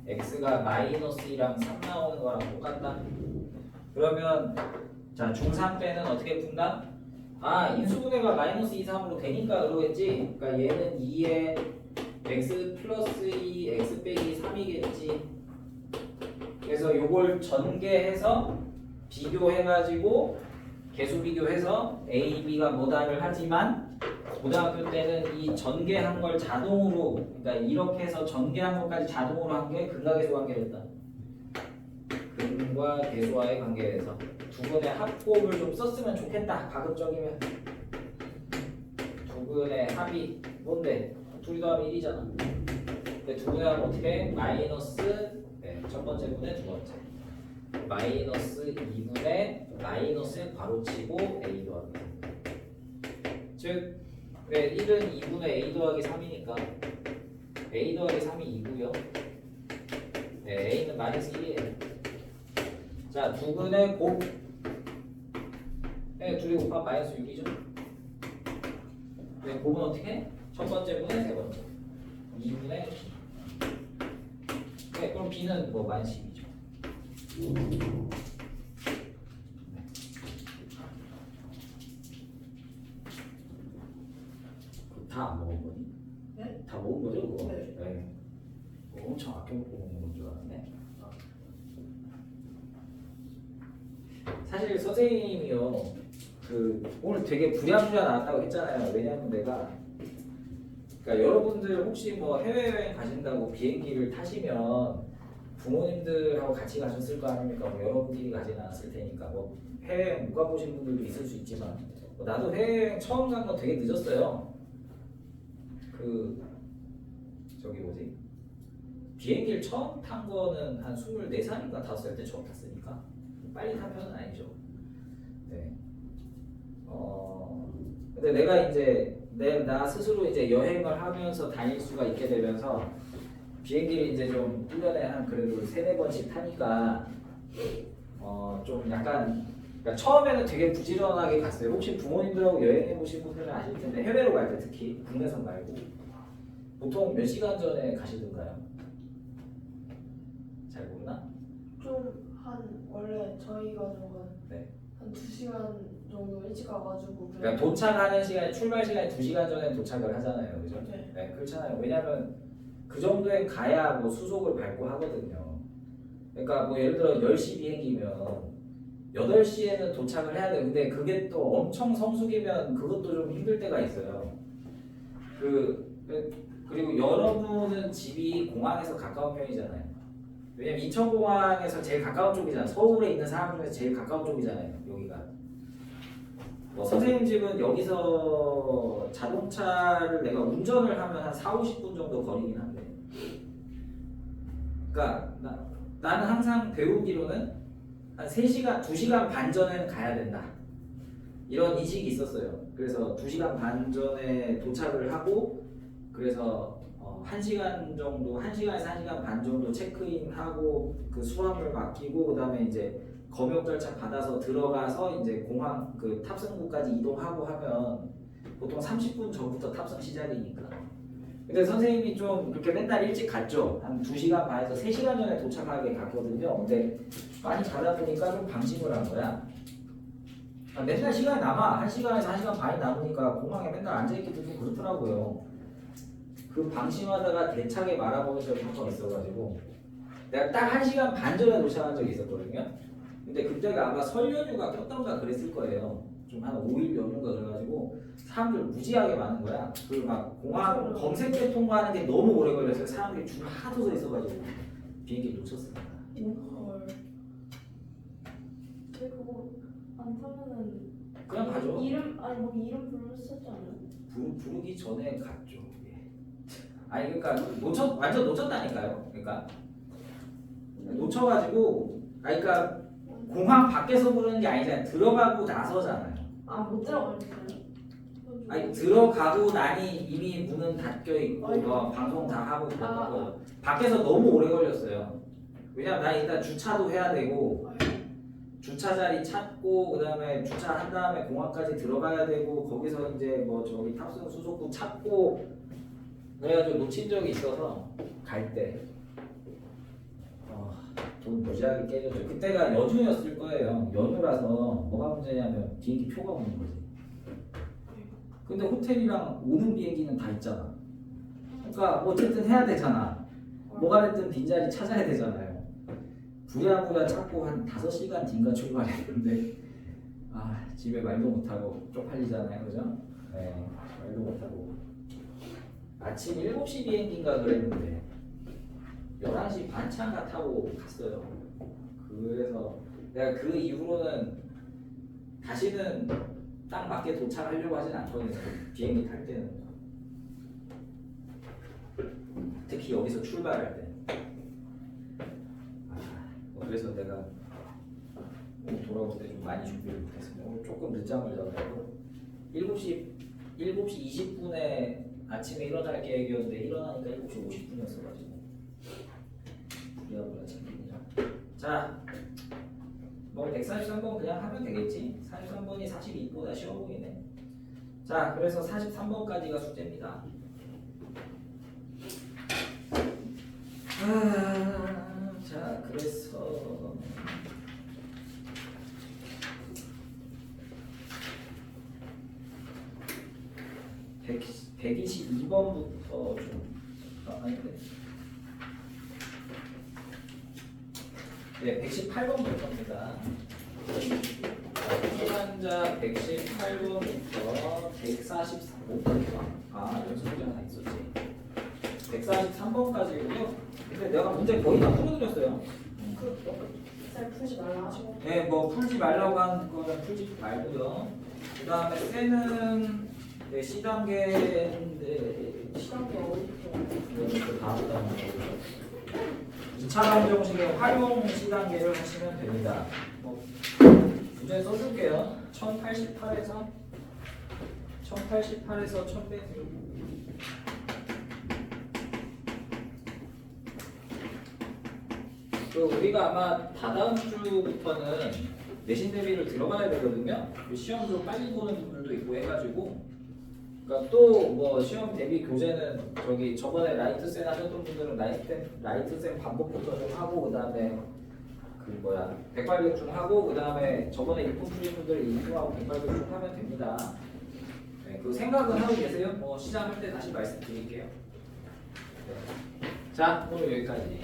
x가 마이너스 2랑 3 나오는 거랑 똑같다. 그러면 자, 중3 때는 어떻게 푼다? 아, 인수분해가 마이너스 2, 3으로 되니까 그러겠지. 그러니까 얘는 2에 x 플러스 2 x 빼기 3이겠지. 그래서 요걸 전개해서 비교해가지고 계수 비교해서 a, b가 뭐다를 하지만 고등학교 때는 이 전개한 걸 자동으로, 그러니까 이렇게 해서 전개한 것까지 자동으로 한 게 근과 계수 관계였다. 근과 계수와의 관계에서 두 분의 합곱을 좀 썼으면 좋겠다. 가급적이면 두 분의 합이 뭔데? 둘이 더하면 1이잖아. 근데 두 분의 합은 어떻게? 마이너스 첫 번째 분의 두 번째 마이너스 2분의 마이너스에 괄호치고 a 더하기 즉 1은 2분의 a 더하기 3이니까 a 더하기 3이 2고요. a는 마이너스 1이에요. 자, 두 분의 곱 둘이 곱하면 마이너스 6이죠. 곱은 어떻게? 첫 번째 분의 세 번째 2분의 b. 그럼 b는 뭐 마이너스 10이죠. 다 안 먹은 거니? 네? 다 먹은 거죠, 그거? 네. 엄청 아껴먹고 먹는 건 줄 알았네. 사실 선생님이요, 오늘 되게 부랴부랴 나왔다고 했잖아요. 왜냐면 내가, 그러니까 여러분들 혹시 뭐 해외여행 가신다고 비행기를 타시면 부모님들하고 같이 가셨을 거 아닙니까? 뭐 여러분끼리 가진 않았을 테니까 뭐 해외여행 못 가보신 분들도 있을 수 있지만 나도 해외여행 처음 간 건 되게 늦었어요. 저기 뭐지? 비행기를 처음 탄 거는 한 24살인가 5살 때 처음 탔으니까 빨리 탄 편은 아니죠. 네. 근데 내가 이제 나 스스로 이제 여행을 하면서 다닐 수가 있게 되면서 비행기를 이제 좀 1년에 한 그래도 3-4번씩 타니까 좀 약간, 그러니까 처음에는 되게 부지런하게 갔어요. 혹시 부모님들하고 여행해 보신 분들은 아실 텐데 해외로 갈 때 특히 국내선 말고 보통 몇 시간 전에 가시던가요? 잘 모르나? 좀 원래 저희 가족은 네. 한 2시간 정도 일찍 가가지고 그러니까 도착하는 시간, 출발 시간이 2시간 전에 도착을 하잖아요, 그죠? 네. 그렇잖아요. 왜냐면 그 정도에 가야 뭐 수속을 밟고 하거든요. 그러니까 뭐 예를 들어 10시 비행기면 8시에는 도착을 해야 돼요. 근데 그게 또 엄청 성수기면 그것도 좀 힘들 때가 있어요. 그리고 여러분은 집이 공항에서 가까운 편이잖아요. 왜냐면 인천공항에서 제일 가까운 쪽이잖아요. 서울에 있는 사람 중에서 제일 가까운 쪽이잖아요, 여기가. 뭐 선생님 집은 여기서 자동차를 내가 운전을 하면 한 4-50분 정도 거리긴 한데, 그러니까 나는 항상 배우기로는 한 3시간, 2시간 반 전에는 가야 된다, 이런 인식이 있었어요. 그래서 2시간 반 전에 도착을 하고, 그래서 1시간 정도, 1시간에서 1시간 반 정도 체크인하고 그 수화물 맡기고 그다음에 이제 검역 절차 받아서 들어가서 이제 공항 그 탑승구까지 이동하고 하면 보통 30분 전부터 탑승 시작이니까. 근데 선생님이 좀 그렇게 맨날 일찍 갔죠. 한 2시간 반에서 3시간 전에 도착하게 갔거든요. 근데 많이 가다 보니까 좀 방심을 한 거야. 맨날 시간이 남아. 1시간에서 1시간 반이 남으니까 공항에 맨날 앉아있기도 좀 그렇더라고요. 그 방심하다가 대차게 말아먹은 적이 한 번 있어가지고 내가 딱 1시간 반 전에 도착한 적이 있었거든요. 근데 그때가 아마 설 연휴가 꼈던가 그랬을 거예요. 좀 한 5일 연휴가 그래가지고 사람들 무지하게 많은 거야. 그 막 공항 검색대 통과하는 게 너무 오래 걸려서 사람들이 줄 하도 서 있어가지고 비행기 놓쳤습니다. 헐. 왜 그거 안 타면은 그냥 가죠. 이름 아니 뭐 이름 불렀었지 않아요? 부르기 전에 갔죠. 예. 아니 그러니까 완전 놓쳤다니까요. 그러니까 놓쳐가지고 아니 그러니까 공항 밖에서 부르는 게 아니잖아요. 들어가고 나서잖아요. 아 못 들어가셨어요? 아니 들어가고 나니 이미 문은 닫혀 있고 방송 다 하고 그랬던 거죠. 밖에서 너무 오래 걸렸어요. 왜냐면 나 일단 주차도 해야 되고 주차 자리 찾고 그다음에 주차한 다음에 공항까지 들어가야 되고 거기서 이제 뭐 저기 탑승 수속구 찾고 그래가지고 놓친 적이 있어서 갈 때 돈 무지하게 깨졌죠. 그때가 연휴였을 거예요. 연휴라서 뭐가 문제냐면 비행기 표가 없는 거지. 근데 호텔이랑 오는 비행기는 다 있잖아. 그러니까 어쨌든 해야 되잖아. 뭐가 됐든 빈자리 찾아야 되잖아요. 부랴부랴 찾고 한 5시간 뒤인가 출발했는데 집에 말도 못하고 쪽팔리잖아요. 그죠? 네, 말도 못하고 아침 7시 비행기인가 그랬는데 11시 반차인가 타고 갔어요. 그래서 내가 그 이후로는 다시는 딱 맞게 도착하려고 하진 않거든요. 비행기 탈 때는 특히 여기서 출발할 때. 그래서 내가 오늘 돌아올 때 좀 많이 준비를 못했습니다. 오늘 조금 늦잠을 자가지고 7시 20분에 아침에 일어날 계획이었는데 일어나니까 7시 50분이었어가지고 부랴부랴 챙깁니다. 자, 뭐 143번 그냥 하면 되겠지. 43번이 42보다 쉬워 보이네. 자, 그래서 43번까지가 숙제입니다. 자, 그래서 122번부터 좀 아닌데. 네, 118번부터입니다. 수반자 118번부터 144번부터 여기서 문제가 하나 있었지. 143번까지고요. 근데 내가 문제 거의 다 풀어드렸어요. 잘 풀지 말라 하시고. 네, 뭐 풀지 말라고 한 거는 풀지 말고요. 그 다음에 쇠는 네, C단계인데 시간이 어디서? 그 다음 단계 2차 방정식의 활용 C단계를 하시면 됩니다. 뭐 문제 써줄게요. 1088에서 1100 그 우리가 아마 다다음 주부터는 내신 대비를 들어가야 되거든요. 시험 좀 빨리 보는 분들도 있고 해가지고 그러니까 또 뭐 시험 대비 교재는 저번에 라이트센 하셨던 분들은 라이트센 반복부터 좀 하고 그다음에 백발백중 하고 그다음에 저번에 일품 풀린 분들 일품하고 백발백중 하면 됩니다. 네, 그 생각은 하고 계세요? 뭐 시작할 때 다시 말씀드릴게요. 네. 자, 오늘 여기까지.